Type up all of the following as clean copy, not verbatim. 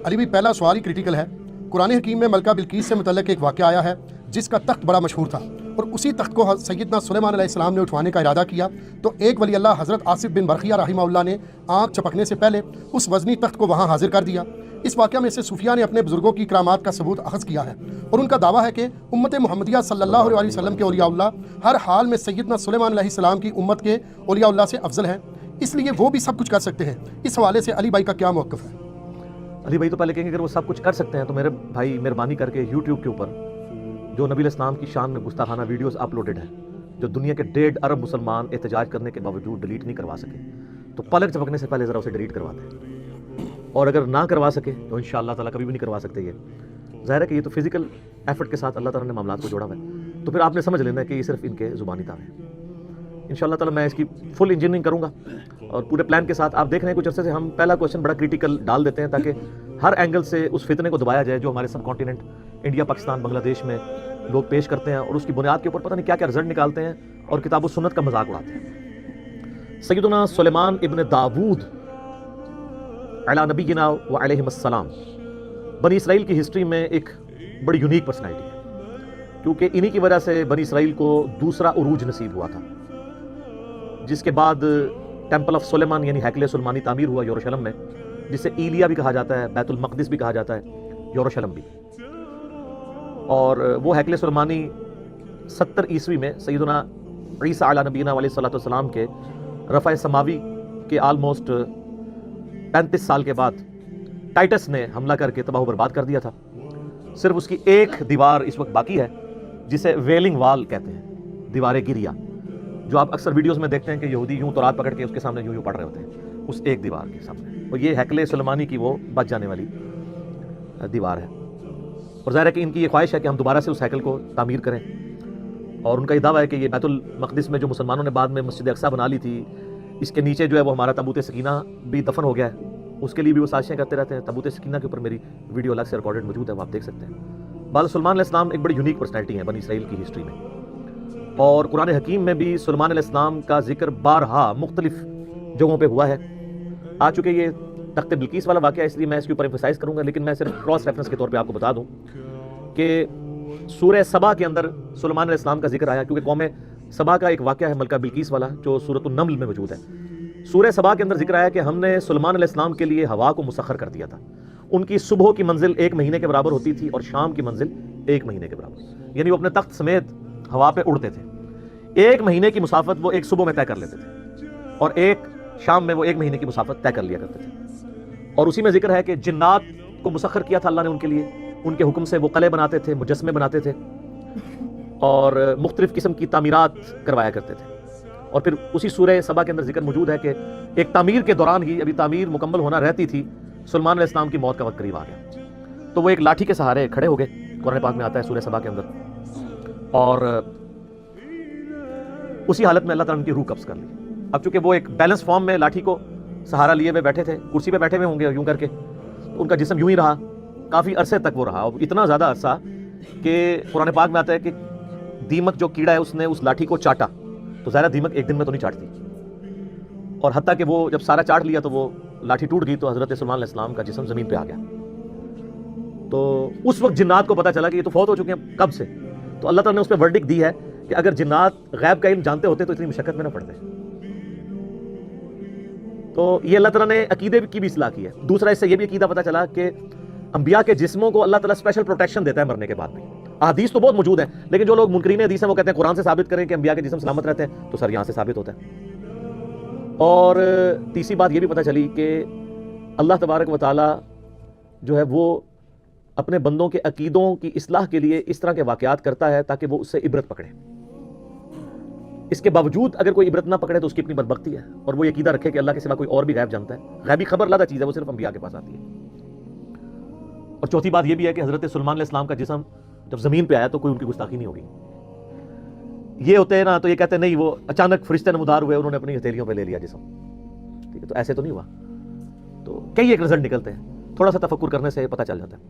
علی بھائی پہلا سوال ہی کریٹیکل ہے۔ قرآن حکیم میں ملکہ بلقیس سے متعلق ایک واقعہ آیا ہے جس کا تخت بڑا مشہور تھا، اور اسی تخت کو سیدنا سلیمان علیہ السلام نے اٹھوانے کا ارادہ کیا تو ایک ولی اللہ حضرت آصف بن برقیہ رحمہ اللہ نے آنکھ چپکنے سے پہلے اس وزنی تخت کو وہاں حاضر کر دیا۔ اس واقعہ میں سے صوفیہ نے اپنے بزرگوں کی کرامات کا ثبوت اخذ کیا ہے، اور ان کا دعویٰ ہے کہ امت محمدیہ صلی اللہ علیہ وسلم کے اولیاء اللہ ہر حال میں سیدنا سلیمان علیہ السلام کی امت کے اولیاء اللہ سے افضل ہیں، اس لیے وہ بھی سب کچھ کر سکتے ہیں۔ اس حوالے سے علی بھائی کا کیا موقف ہے؟ علی بھائی تو پہلے کہیں گے اگر وہ سب کچھ کر سکتے ہیں تو میرے بھائی مہربانی کر کے یوٹیوب کے اوپر جو نبی الاسلام کی شان میں گستاخانہ ویڈیوز اپلوڈڈ ہیں جو دنیا کے 1.5 ارب مسلمان احتجاج کرنے کے باوجود ڈیلیٹ نہیں کروا سکے تو پلک چپکنے سے پہلے ذرا اسے ڈیلیٹ کروا دیں، اور اگر نہ کروا سکے تو انشاءاللہ تعالیٰ کبھی بھی نہیں کروا سکتے۔ یہ ظاہر ہے کہ یہ تو فزیکل ایفرٹ کے ساتھ اللہ تعالیٰ نے معاملات کو جوڑا ہوا ہے، تو پھر آپ نے سمجھ لینا ہے کہ یہ صرف ان کے زبانی دعوے ہیں۔ انشاءاللہ تعالیٰ میں اس کی فل انجینئرنگ کروں گا اور پورے پلان کے ساتھ۔ آپ دیکھ رہے ہیں کچھ عرصے سے ہم پہلا کوشچن بڑا کریٹیکل ڈال دیتے ہیں تاکہ ہر اینگل سے اس فتنے کو دبایا جائے جو ہمارے سب کانٹیننٹ انڈیا، پاکستان، بنگلہ دیش میں لوگ پیش کرتے ہیں، اور اس کی بنیاد کے اوپر پتہ نہیں کیا کیا رزلٹ نکالتے ہیں اور کتاب و سنت کا مذاق اڑاتے ہیں۔ سیدنا سلیمان ابن داود علی نبینا و علیہ السلام بنی اسرائیل کی ہسٹری میں ایک بڑی یونیک پرسنالٹی ہے، کیونکہ انہی کی وجہ سے بنی اسرائیل کو دوسرا عروج نصیب ہوا تھا، جس کے بعد ٹیمپل آف سلیمان یعنی ہیکل سلیمانی تعمیر ہوا یروشلم میں، جسے ایلیا بھی کہا جاتا ہے، بیت المقدس بھی کہا جاتا ہے، یروشلم بھی۔ اور وہ ہیکل سلیمانی 70 عیسوی میں سیدنا عیسیٰ علیہ نبینا علیہ الصلوۃ والسلام کے رفع سماوی کے آلموسٹ 35 سال کے بعد ٹائٹس نے حملہ کر کے تباہ و برباد کر دیا تھا۔ صرف اس کی ایک دیوار اس وقت باقی ہے جسے ویلنگ وال کہتے ہیں، دیوار گریا، جو آپ اکثر ویڈیوز میں دیکھتے ہیں کہ یہودی یوں تورات پکڑ کے اس کے سامنے یوں پڑھ رہے ہوتے ہیں، اس ایک دیوار کے سامنے، اور یہ ہیکل سلیمانی کی وہ بچ جانے والی دیوار ہے۔ اور ظاہر ہے کہ ان کی یہ خواہش ہے کہ ہم دوبارہ سے اس ہیکل کو تعمیر کریں، اور ان کا یہ دعویٰ ہے کہ یہ بیت المقدس میں جو مسلمانوں نے بعد میں مسجد اقصیٰ بنا لی تھی، اس کے نیچے جو ہے وہ ہمارا تابوت سکینہ بھی دفن ہو گیا ہے، اس کے لیے بھی وہ سازشیں کرتے رہتے ہیں۔ تابوت سکینہ کے اوپر میری ویڈیو الگ سے ریکارڈڈ موجود ہے، وہ آپ دیکھ سکتے ہیں۔ بعد سلیمان علیہ السلام ایک بڑی یونیک پرسنالٹی ہے بنی اسرائیل کی ہسٹری میں، اور قرآن حکیم میں بھی سلیمان علیہ السلام کا ذکر بارہا مختلف جگہوں پہ ہوا ہے۔ آ چکے یہ تخت بلقیس والا واقعہ، اس لیے میں اس کے اوپر ایمفسائز کروں گا، لیکن میں صرف کراس ریفرنس کے طور پہ آپ کو بتا دوں کہ سورہ سبا کے اندر سلیمان علیہ السلام کا ذکر آیا، کیونکہ قوم سبا کا ایک واقعہ ہے ملکہ بلقیس والا جو سورۃ النمل میں موجود ہے۔ سورہ سبا کے اندر ذکر آیا کہ ہم نے سلیمان علیہ السلام کے لیے ہوا کو مسخر کر دیا تھا۔ ان کی صبح کی منزل 1 مہینے کے برابر ہوتی تھی اور شام کی منزل 1 مہینے کے برابر، یعنی وہ اپنے تخت سمیت ہوا پہ اڑتے تھے۔ 1 مہینے کی مسافت وہ ایک صبح میں طے کر لیتے تھے، اور ایک شام میں وہ 1 مہینے کی مسافت طے کر لیا کرتے تھے۔ اور اسی میں ذکر ہے کہ جنات کو مسخر کیا تھا اللہ نے ان کے لیے، ان کے حکم سے وہ قلعے بناتے تھے، مجسمے بناتے تھے، اور مختلف قسم کی تعمیرات کروایا کرتے تھے۔ اور پھر اسی سورہ سبا کے اندر ذکر موجود ہے کہ ایک تعمیر کے دوران ہی، ابھی تعمیر مکمل ہونا رہتی تھی، سلیمان علیہ السلام کی موت کا وقت قریب آ گیا، تو وہ ایک لاٹھی کے سہارے کھڑے ہو گئے، قرآن پاک میں آتا ہے سورہ سبا کے اندر، اور اسی حالت میں اللہ تعالیٰ نے ان کی روح قبض کر لی۔ اب چونکہ وہ ایک بیلنس فارم میں لاٹھی کو سہارا لیے ہوئے بیٹھے تھے، کرسی پہ بیٹھے ہوئے ہوں گے یوں کر کے، تو ان کا جسم یوں ہی رہا، کافی عرصے تک وہ رہا، اور اتنا زیادہ عرصہ کہ قرآن پاک میں آتا ہے کہ دیمک جو کیڑا ہے اس نے اس لاٹھی کو چاٹا، تو ظاہر دیمک ایک دن میں تو نہیں چاٹتی، اور حتیٰ کہ وہ جب سارا چاٹ لیا تو وہ لاٹھی ٹوٹ گئی، تو حضرت سلیمان علیہ السلام کا جسم زمین پہ آ گیا۔ تو اس وقت جنات کو پتا چلا کہ یہ تو فوت ہو چکے ہیں کب سے، تو اللہ تعالیٰ نے اس پہ ورڈکٹ دی ہے کہ اگر جنات غیب کا علم جانتے ہوتے تو اتنی مشقت میں نہ پڑتے۔ تو یہ اللہ تعالیٰ نے عقیدے کی بھی اصلاح کی ہے۔ دوسرا اس سے یہ بھی عقیدہ پتا چلا کہ انبیاء کے جسموں کو اللہ تعالیٰ اسپیشل پروٹیکشن دیتا ہے مرنے کے بعد بھی۔ احادیث تو بہت موجود ہیں، لیکن جو لوگ منکرین حدیث ہیں وہ کہتے ہیں قرآن سے ثابت کریں کہ انبیاء کے جسم سلامت رہتے ہیں، تو سر یہاں سے ثابت ہوتا ہے۔ اور تیسری بات یہ بھی پتہ چلی کہ اللہ تبارک و تعالیٰ جو ہے وہ اپنے بندوں کے عقیدوں کی اصلاح کے لیے اس طرح کے واقعات کرتا ہے تاکہ وہ اس سے عبرت پکڑے۔ اس کے باوجود اگر کوئی عبرت نہ پکڑے تو اس کی اپنی بدبختی ہے، اور وہ عقیدہ رکھے کہ اللہ کے سوا کوئی اور بھی غیب جانتا ہے۔ غیبی خبر علیحدہ چیز ہے، وہ صرف انبیاء کے پاس آتی ہے۔ اور چوتھی بات یہ بھی ہے کہ حضرت سلیمان علیہ السلام کا جسم جب زمین پہ آیا تو کوئی ان کی گستاخی نہیں ہوگی۔ یہ ہوتے ہیں نا تو یہ کہتے ہیں نہیں وہ اچانک فرشتے نمودار ہوئے، انہوں نے اپنی ہتھیلیوں پہ لے لیا جسم، ٹھیک ہے، تو ایسے تو نہیں ہوا۔ تو کئی ایک رزلٹ نکلتے ہیں، تھوڑا سا تفکر کرنے سے پتہ چل جاتا ہے۔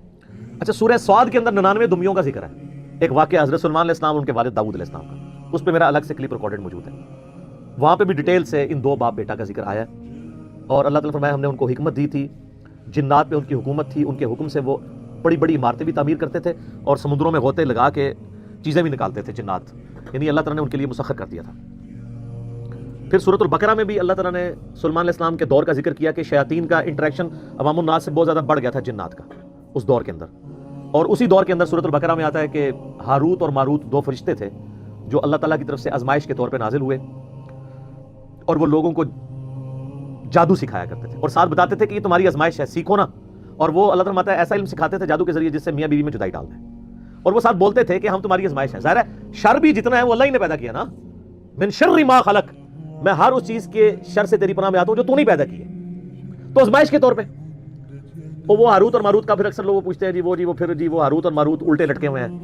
اچھا، سورہ صاد کے اندر 99 دمیوں کا ذکر ہے، ایک واقعہ حضرت سلیمان علیہ السلام اور ان کے والد داؤد علیہ السلام کا، اس پہ میرا الگ سے کلپ ریکارڈڈ موجود ہے، وہاں پہ بھی ڈیٹیل سے ان 2 باپ بیٹا کا ذکر آیا ہے۔ اور اللہ تعالیٰ فرمایا ہم نے ان کو حکمت دی تھی جنات پہ ان کی حکومت تھی، ان کے حکم سے وہ بڑی بڑی عمارتیں بھی تعمیر کرتے تھے اور سمندروں میں غوطے لگا کے چیزیں بھی نکالتے تھے جنات، یعنی اللہ تعالیٰ نے ان کے لیے مسخر کر دیا تھا۔ پھر سورۃ البقرہ میں بھی اللہ تعالیٰ نے سلیمان علیہ السلام کے دور کا ذکر کیا کہ شیاطین کا انٹریکشن عوام الناس سے بہت زیادہ بڑھ گیا تھا جنات کا اس دور کے اندر، اور اسی دور کے اندر سورۃ البقرہ میں آتا ہے کہ ہاروت اور ماروت دو فرشتے تھے جو اللہ تعالیٰ کی طرف سے آزمائش کے طور پہ نازل ہوئے، اور وہ لوگوں کو جادو سکھایا کرتے تھے اور ساتھ بتاتے تھے کہ یہ تمہاری آزمائش ہے، سیکھو نا، اور وہ اللہ تعالیٰ ایسا علم سکھاتے تھے جادو کے ذریعے جس سے میاں بیوی میں جدائی ڈال دیں، اور وہ ساتھ بولتے تھے کہ ہم تمہاری آزمائش ہے۔ ظاہر ہے شر بھی جتنا ہے وہ اللہ ہی نے پیدا کیا نا، من شر ما خلق، میں ہر اس چیز کے شر سے تیری پناہ میں آتا ہوں جو تو نہیں پیدا کی ہے، تو آزمائش کے طور پہ۔ وہ ہاروت اور ماروت کا پھر اکثر لوگ پوچھتے ہیں وہ ہاروت اور ماروت الٹے لٹکے ہوئے ہیں،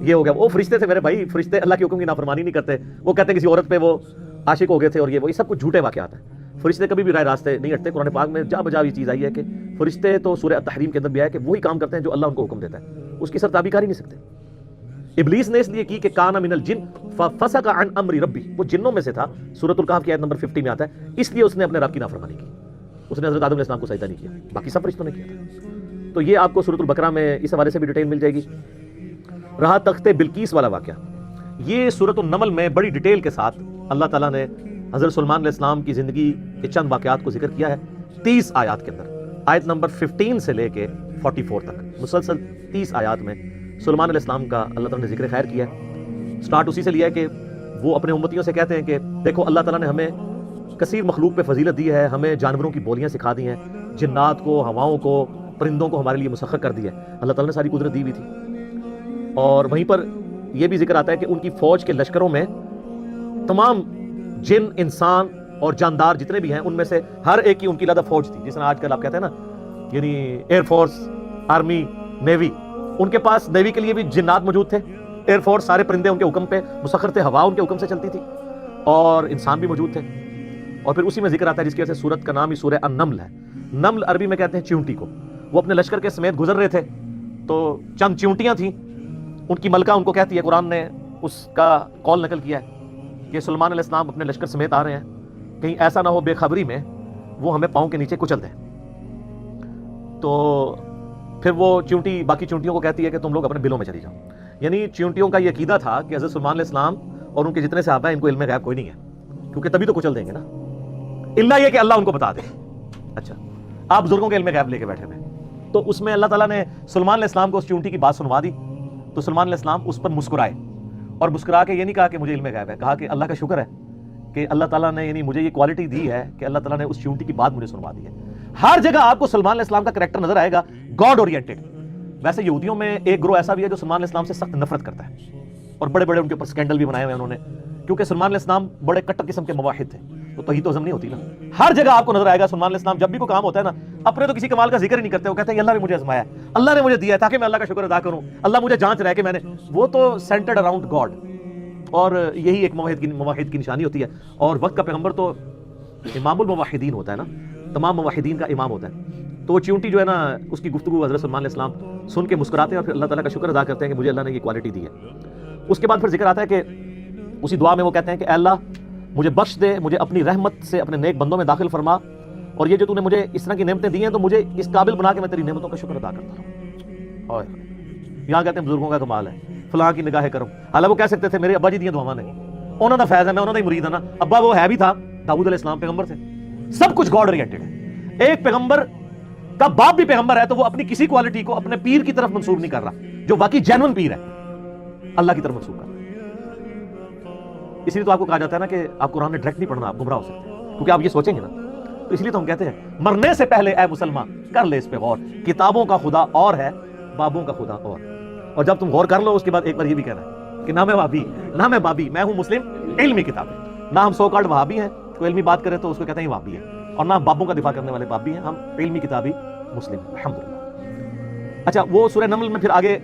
یہ ہو گیا، وہ فرشتے تھے میرے بھائی، فرشتے اللہ کے حکم کی نافرمانی نہیں کرتے، وہ کہتے ہیں کسی عورت پہ وہ عاشق ہو گئے تھے، اور یہ سب کچھ جھوٹے واقعات ہیں۔ فرشتے کبھی بھی رائے راستے نہیں ہٹتے، قرآن پاک میں جا بجا یہ چیز آئی ہے کہ فرشتے تو سورہ التحریم کے اندر بھی آیا کہ وہی کام کرتے ہیں جو اللہ ان کو حکم دیتا ہے، اس کی سرتابی کر ہی نہیں سکتے۔ ابلیس نے اس لیے کی کہ کان من الجن ففسق عن امر ربی، وہ جنوں میں سے تھا، سورۃ الکہف کی آیت نمبر 50 میں آتا ہے، اس لیے اس نے اپنے رب کی نافرمانی کی، اس نے حضرت آدم علیہ السلام کو سجدہ نہیں کیا، باقی سب فرشتوں نے کیا تھا۔ تو یہ آپ کو سورۃ البقرہ میں اس حوالے سے بھی ڈیٹیل مل جائے گی۔ رہا تخت بلقیس والا واقعہ، یہ سورۃ النمل میں بڑی ڈیٹیل کے ساتھ اللہ تعالیٰ نے حضرت سلیمان علیہ السلام کی زندگی کے چند واقعات کو ذکر کیا ہے 30 آیات کے اندر، آیت نمبر 15 سے لے کے 44 تک مسلسل 30 آیات میں سلیمان علیہ السلام کا اللہ تعالیٰ نے ذکر خیر کیا ہے۔ سٹارٹ اسی سے لیا ہے کہ وہ اپنے امتیوں سے کہتے ہیں کہ دیکھو اللہ تعالیٰ نے ہمیں کثیر مخلوق پہ فضیلت دی ہے، ہمیں جانوروں کی بولیاں سکھا دی ہیں، جنات کو، ہواؤں کو، پرندوں کو ہمارے لیے مسخر کر دی ہے، اللہ تعالیٰ نے ساری قدرت دی ہوئی تھی۔ اور وہیں پر یہ بھی ذکر آتا ہے کہ ان کی فوج کے لشکروں میں تمام جن، انسان اور جاندار جتنے بھی ہیں ان میں سے ہر ایک کی ان کی علیحدہ فوج تھی، جس طرح آج کل آپ کہتے ہیں نا یعنی ایئر فورس، آرمی، نیوی، ان کے پاس نیوی کے لیے بھی جنات موجود تھے، ایئر فورس سارے پرندے ان کے حکم پہ مسخر تھے، ہوا ان کے حکم سے چلتی تھی، اور انسان بھی موجود تھے۔ اور پھر اسی میں ذکر آتا ہے جس کی وجہ سے سورت کا نام ہی سورہ النمل ہے، نمل عربی میں کہتے ہیں چیونٹی کو۔ وہ اپنے لشکر کے سمیت گزر رہے تھے تو چند چیونٹیاں تھیں، ان کی ملکہ ان کو کہتی ہے، قرآن نے اس کا قول نقل کیا ہے کہ سلیمان علیہ السلام اپنے لشکر سمیت آ رہے ہیں، کہیں ایسا نہ ہو بے خبری میں وہ ہمیں پاؤں کے نیچے کچل دیں۔ تو پھر وہ چیونٹی باقی چیونٹیوں کو کہتی ہے کہ تم لوگ اپنے بلوں میں چلی جاؤ، یعنی چیونٹیوں کا یہ عقیدہ تھا کہ حضرت سلیمان علیہ السلام اور ان کے جتنے صحابہ ہیں ان کو علم غیب کوئی نہیں ہے، کیونکہ تبھی تو کچل دیں گے نا، الا یہ کہ اللہ ان کو بتا دے۔ اچھا آپ بزرگوں کے علم غیب لے کے بیٹھے ہوئے، تو اس میں اللہ تعالیٰ نے سلیمان علیہ السلام کو اس چیونٹی کی بات سنوا دی، تو سلیمان علیہ السلام اس پر مسکرائے، اور مسکرا کے یہ نہیں کہا کہ مجھے علم غیب ہے، کہا کہ اللہ کا شکر ہے کہ اللہ تعالیٰ نے یعنی مجھے یہ کوالٹی دی ہے کہ اللہ تعالیٰ نے اس چیونٹی کی بات مجھے سنوا دی ہے۔ ہر جگہ آپ کو سلیمان علیہ السلام کا کریکٹر نظر آئے گا گاڈ اورینٹڈ۔ ویسے یہودیوں میں ایک گروہ ایسا بھی ہے جو سلیمان علیہ السلام سے سخت نفرت کرتا ہے، اور بڑے بڑے ان کے اوپر سکینڈل بھی بنائے ہوئے انہوں نے، کیونکہ سلیمان علیہ السلام بڑے کٹر قسم کے موحد تھے، تو توحید و عزم نہیں ہوتی نا۔ ہر جگہ آپ کو نظر آئے گا سلیمان علیہ السلام جب بھی کوئی کام ہوتا ہے نا، اپنے تو کسی کمال کا ذکر ہی نہیں کرتے، وہ کہتے ہیں اللہ نے مجھے آزمایا ہے، اللہ نے مجھے دیا ہے تاکہ میں اللہ کا شکر ادا کروں، اللہ مجھے جانچ رہا ہے کہ میں نے، وہ تو سینٹرڈ اراؤنڈ گاڈ، اور یہی ایک موحد کی نشانی ہوتی ہے۔ اور وقت کا پیغمبر تو امام الموحدین ہوتا ہے نا، تمام موحدین کا امام ہوتا ہے، تو وہ چیونٹی جو ہے نا اس کی گفتگو حضرت سلیمان علیہ السلام سن کے مسکراتے ہیں اور پھر اللہ تعالیٰ کا شکر ادا کرتے ہیں کہ مجھے اللہ نے یہ کوالٹی دی ہے۔ اس کے بعد پھر ذکر آتا ہے کہ اسی دعا میں وہ کہتے ہیں کہ اے اللہ مجھے بخش دے، مجھے اپنی رحمت سے اپنے نیک بندوں میں داخل فرما، اور یہ جو تو نے مجھے اس طرح کی نعمتیں دی ہیں تو مجھے اس قابل بنا کہ میں تیری نعمتوں کا شکر ادا کرتا رہوں۔ اور یہاں کہتے ہیں بزرگوں کا کمال ہے، فلاں کی نگاہ کرم، حالانکہ وہ کہہ سکتے تھے میرے ابا جی دیاں دعاواں نے، انہوں کا فیض ہے، میں انہوں کا ہی مرید ہوں نا، ابا وہ ہے بھی تھا، داؤد علیہ السلام پیغمبر تھے، سب کچھ گاڈ اورینٹڈ ہے۔ ایک پیغمبر کا باپ بھی پیغمبر ہے تو وہ اپنی کسی کوالٹی کو اپنے پیر کی طرف منسوب نہیں کر رہا، جو واقعی جینون پیر ہے اللہ کی طرف منسوب کر رہا۔ اس لیے تو آپ کو کہا جاتا ہے نا کہ آپ قرآن میں ڈائریکٹ نہیں پڑھنا، آپ گمراہ ہو سکتے ہیں، کیونکہ آپ یہ سوچیں گے نا، تو اس لیے تو ہم کہتے ہیں مرنے سے پہلے اے مسلمان کر لے اس پہ غور، کتابوں کا خدا اور ہے، بابوں کا خدا اور جب تم غور کر لو اس کے بعد ایک بار یہ بھی کہنا ہے کہ نہ میں وہابی، نہ میں بابی، میں ہوں مسلم علمی کتابیں، نہ ہم سو کارڈ وہابی ہیں، کوئی علمی بات کرے تو اس کو کہتے ہیں وہابی ہے، اور نہ بابوں کا دفاع کرنے والے بابی ہیں، ہم علمی کتابی مسلم الحمدللہ۔ اچھا وہ سورہ نمل میں پھر آگے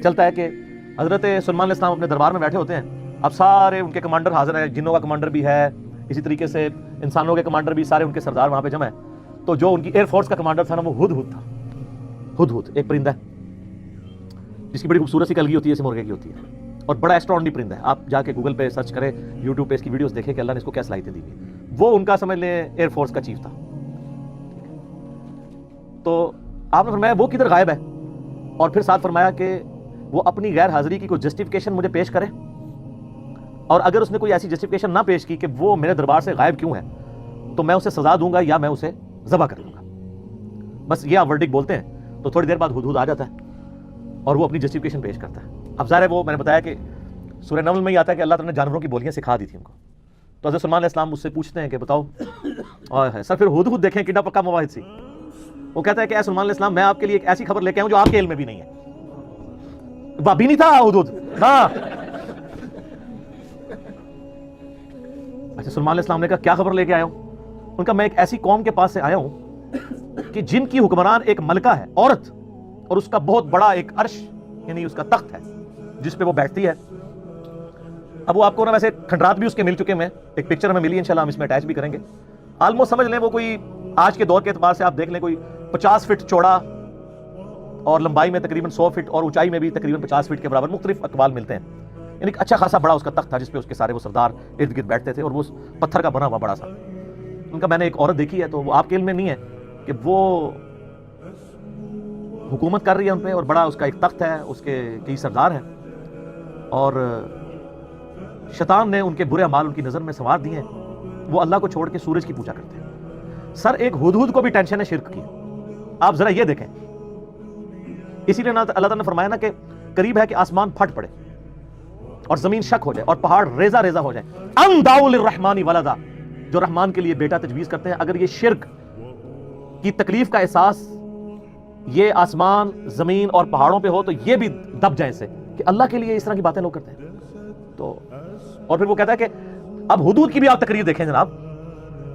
چلتا ہے کہ حضرت سلیمان علیہ السلام اپنے دربار میں بیٹھے ہوتے ہیں، اب سارے ان کے کمانڈر حاضر ہیں، جنوں کا کمانڈر بھی ہے، اسی طریقے سے انسانوں کے کمانڈر بھی، سارے ان کے سردار وہاں پہ جمع ہیں۔ تو جو ان کی ایئر فورس کا کمانڈر تھا نا وہ ہدہد تھا، ہدہد ایک پرندہ ہے جس کی بڑی خوبصورت سی کلگی ہوتی ہے، جیسے مرغے کی ہوتی ہے، اور بڑا ایکسٹراڈنری پرندہ ہے، آپ جا کے گوگل پہ سرچ کریں، یوٹیوب پہ اس کی ویڈیوز دیکھیں کہ اللہ نے اس کو کیا صلاحیتیں دی ہوئی۔ وہ ان کا سمجھ لیں ایئر فورس کا چیف تھا۔ تو آپ نے فرمایا وہ کدھر غائب ہے, اور پھر ساتھ فرمایا کہ وہ اپنی غیر حاضری کی کوئی جسٹیفیکیشن مجھے پیش کرے, اور اگر اس نے کوئی ایسی جسٹیفیکیشن نہ پیش کی کہ وہ میرے دربار سے غائب کیوں ہے, تو میں اسے سزا دوں گا یا میں اسے ذبح کر دوں گا. بس یہ آپ ورڈک بولتے ہیں تو تھوڑی دیر بعد ہدہد آ جاتا ہے اور وہ اپنی جسٹیفیکیشن پیش کرتا ہے. اب ظاہر ہے وہ میں نے بتایا کہ سورہ نمل میں ہی آتا ہے کہ اللہ تعالیٰ نے جانوروں کی بولیاں سکھا دی تھی ان کو. تو حضرت سلمان علیہ السلام مجھ سے پوچھتے ہیں کہ بتاؤ سر پھر ہدہد دیکھیں کتنا پکا مواحد سی. وہ کہتا ہے کہ اے سلمان علیہ السلام میں آپ کے لیے ایک ایسی خبر لے کے آؤں جو آپ کے علم میں بھی نہیں ہے. بابی نہیں تھا ہدہد. ہاں اچھا, سلمان علیہ السلام نے کہا کیا خبر لے کے آیا ہوں؟ ان کا میں ایک ایسی قوم کے پاس سے آیا ہوں کہ جن کی حکمران ایک ملکہ ہے, عورت, اور اس کا بہت بڑا ایک عرش یعنی اس کا تخت ہے جس پہ وہ بیٹھتی ہے. اب وہ آپ کو نا ویسے کھنڈرات بھی اس کے مل چکے ہیں, ایک پکچر میں ملی, انشاءاللہ ہم اس میں اٹیچ بھی کریں گے. آلموسٹ سمجھ لیں وہ کوئی آج کے دور کے اعتبار سے آپ دیکھ لیں کوئی 50 فٹ چوڑا اور لمبائی میں تقریباً 100 فٹ اور اونچائی میں بھی تقریباً 50 فٹ کے برابر, مختلف اقوال ملتے ہیں. یعنی اچھا خاصا بڑا اس کا تخت تھا جس پہ اس کے سارے وہ سردار ارد گرد بیٹھتے تھے, اور وہ پتھر کا بنا ہوا بڑا سا. ان کا میں نے ایک عورت دیکھی ہے, تو وہ آپ کے علم میں نہیں ہے کہ وہ حکومت کر رہی ہے ان پہ, اور بڑا اس کا ایک تخت ہے, اس کے کئی سردار ہیں, اور شیطان نے ان کے برے اعمال ان کی نظر میں سنوار دیے ہیں. وہ اللہ کو چھوڑ کے سورج کی پوجا کرتے ہیں. سر ایک ہدہد کو بھی ٹینشن ہے شرک کی. آپ ذرا یہ دیکھیں, اسی لیے اللہ تعالیٰ نے فرمایا نا کہ قریب ہے کہ آسمان پھٹ پڑے اور زمین شک ہو جائے اور پہاڑ ریزہ ریزہ ہو جائے. ان دعوا للرحمن ولدا, جو رحمان کے لیے بیٹا تجویز کرتے ہیں, اگر یہ شرک کی تکلیف کا احساس یہ آسمان زمین اور پہاڑوں پہ ہو تو یہ بھی دب جائیں سے کہ اللہ کے لیے اس طرح کی باتیں لوگ کرتے ہیں. تو اور پھر وہ کہتا ہے کہ اب حدود کی بھی آپ تقریر دیکھیں جناب,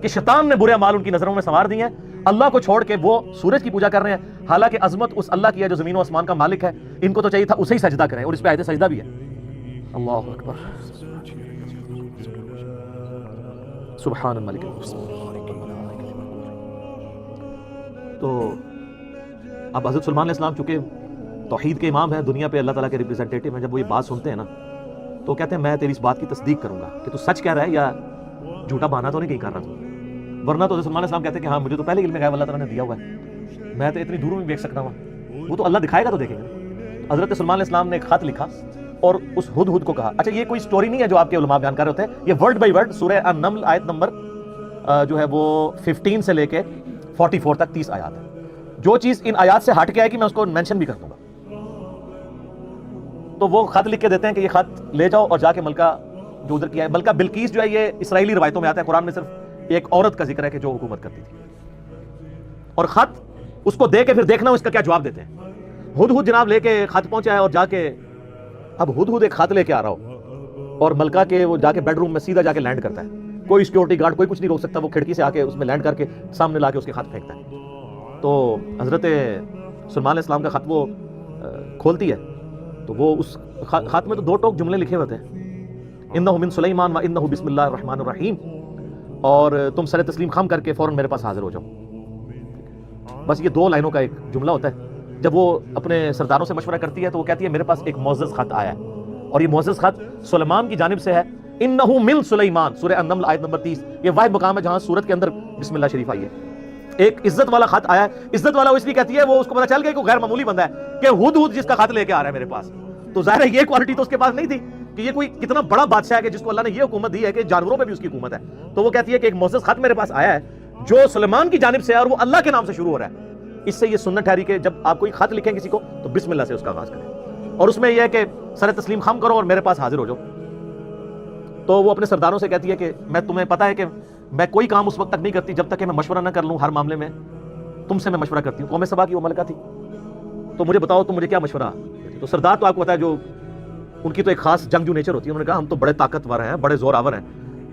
کہ شیطان نے برے اعمال ان کی نظروں میں سنوار دی ہیں, اللہ کو چھوڑ کے وہ سورج کی پوجا کر رہے ہیں, حالانکہ عظمت اس اللہ کی ہے جو زمین و آسمان کا مالک ہے. ان کو تو چاہیے تھا اسے ہی سجدہ کریں, اور اس پہ آیت سجدہ بھی ہے. اللہ اکبر, سبحان الملک. تو اب حضرت سلمان علیہ السلام چونکہ توحید کے امام ہیں, دنیا پہ اللہ تعالیٰ کے ریپرزینٹیٹیو ہیں, جب وہ یہ بات سنتے ہیں نا تو کہتے ہیں میں تیری اس بات کی تصدیق کروں گا کہ تو سچ کہہ رہا ہے یا جھوٹا بہانا تو نہیں کہیں کر رہا تو. ورنہ تو حضرت سلمان علیہ السلام کہتے ہیں کہ ہاں مجھے تو پہلے علم غیب اللہ تعالیٰ نے دیا ہوا ہے, میں تو اتنی دوروں میں دیکھ سکتا ہوں, وہ تو اللہ دکھائے گا تو دیکھیں گے. حضرت سلمان علیہ السلام نے ایک خط لکھا اور اس ہدہد کو کہا. اچھا یہ کوئی سٹوری نہیں ہے جو آپ کے علماء بیان کر رہے ہوتے ہیں, یہ ورڈ بائی ورڈ سورہ النمل آیت نمبر جو ہے وہ 15 سے لے کے 44 تک 30 آیات ہے. جو چیز ان آیات سے ہٹ کے آئے گی میں اس کو مینشن بھی کر دوں گا. تو وہ خط لکھ کے دیتے ہیں کہ یہ خط لے جاؤ اور جا کے ملکہ جو ادھر کیا ہے, ملکہ بلقیس جو ہے یہ اسرائیلی روایتوں میں آتا ہے, قرآن میں صرف ایک عورت کا ذکر ہے کہ جو حکومت کرتی تھی. اور خط اس کو دے کے پھر دیکھنا اس کا کیا جواب دیتے ہیں. ہدہد جناب لے کے خط پہنچا ہے اور جا کے اب ہدہد ایک خط لے کے آ رہا ہو اور ملکہ کے وہ جا کے بیڈ روم میں سیدھا جا کے لینڈ کرتا ہے. کوئی سیکورٹی گارڈ کوئی کچھ نہیں روک سکتا, وہ کھڑکی سے آ کے اس میں لینڈ کر کے سامنے لا کے اس کے خط پھینکتا ہے. تو حضرت سلمان علیہ السلام کا خط وہ کھولتی ہے تو وہ اس خط میں تو 2 ٹوک جملے لکھے ہوتے ہیں, انہ من سلیمان و انہ بسم اللہ الرحمن الرحیم, اور تم سر تسلیم خم کر کے فوراً میرے پاس حاضر ہو جاؤ. بس یہ 2 لائنوں کا ایک جملہ ہوتا ہے. جب وہ اپنے سرداروں سے مشورہ کرتی ہے تو وہ کہتی ہے میرے پاس ایک معزز خط آیا ہے, اور یہ معزز خط سلیمان کی جانب سے ہے. انہ من سلیمان, سورہ النمل آیت نمبر 30, یہ واحد مقام ہے جہاں سورت کے اندر بسم اللہ شریف آئی ہے. ایک عزت والا خط آیا ہے. عزت والا وہ اس لیے کہتی ہے وہ اس کو پتا چل گیا کہ غیر معمولی بندہ ہے کہ ہدہد جس کا خط لے کے آ رہا ہے میرے پاس. تو ظاہر ہے یہ کوالٹی تو اس کے پاس نہیں تھی کہ یہ کوئی کتنا بڑا بادشاہ ہے کہ جس کو اللہ نے یہ حکومت دی ہے کہ جانوروں پہ بھی اس کی حکومت ہے. تو وہ کہتی ہے کہ ایک معزز خط میرے پاس آیا ہے جو سلیمان کی جانب سے ہے اور وہ اللہ کے نام سے شروع ہو رہا ہے. اس سے یہ سنت ٹھہری کہ جب آپ کوئی خط لکھیں کسی کو تو بسم اللہ سے اس کا آغاز کریں, اور اس میں یہ ہے کہ سر تسلیم خم کرو اور میرے پاس حاضر ہو جاؤ. تو وہ اپنے سرداروں سے کہتی ہے کہ میں تمہیں پتا ہے کہ میں کوئی کام اس وقت تک نہیں کرتی جب تک کہ میں مشورہ نہ کر لوں. ہر معاملے میں تم سے میں مشورہ کرتی ہوں. قوم سبا کی وہ ملکہ تھی, تو مجھے بتاؤ تم مجھے کیا مشورہ. تو سردار تو آپ کو پتا ہے جو ان کی تو ایک خاص جنگجو نیچر ہوتی ہے. انہوں نے کہا ہم تو بڑے طاقتور ہیں, بڑے زور آور ہیں,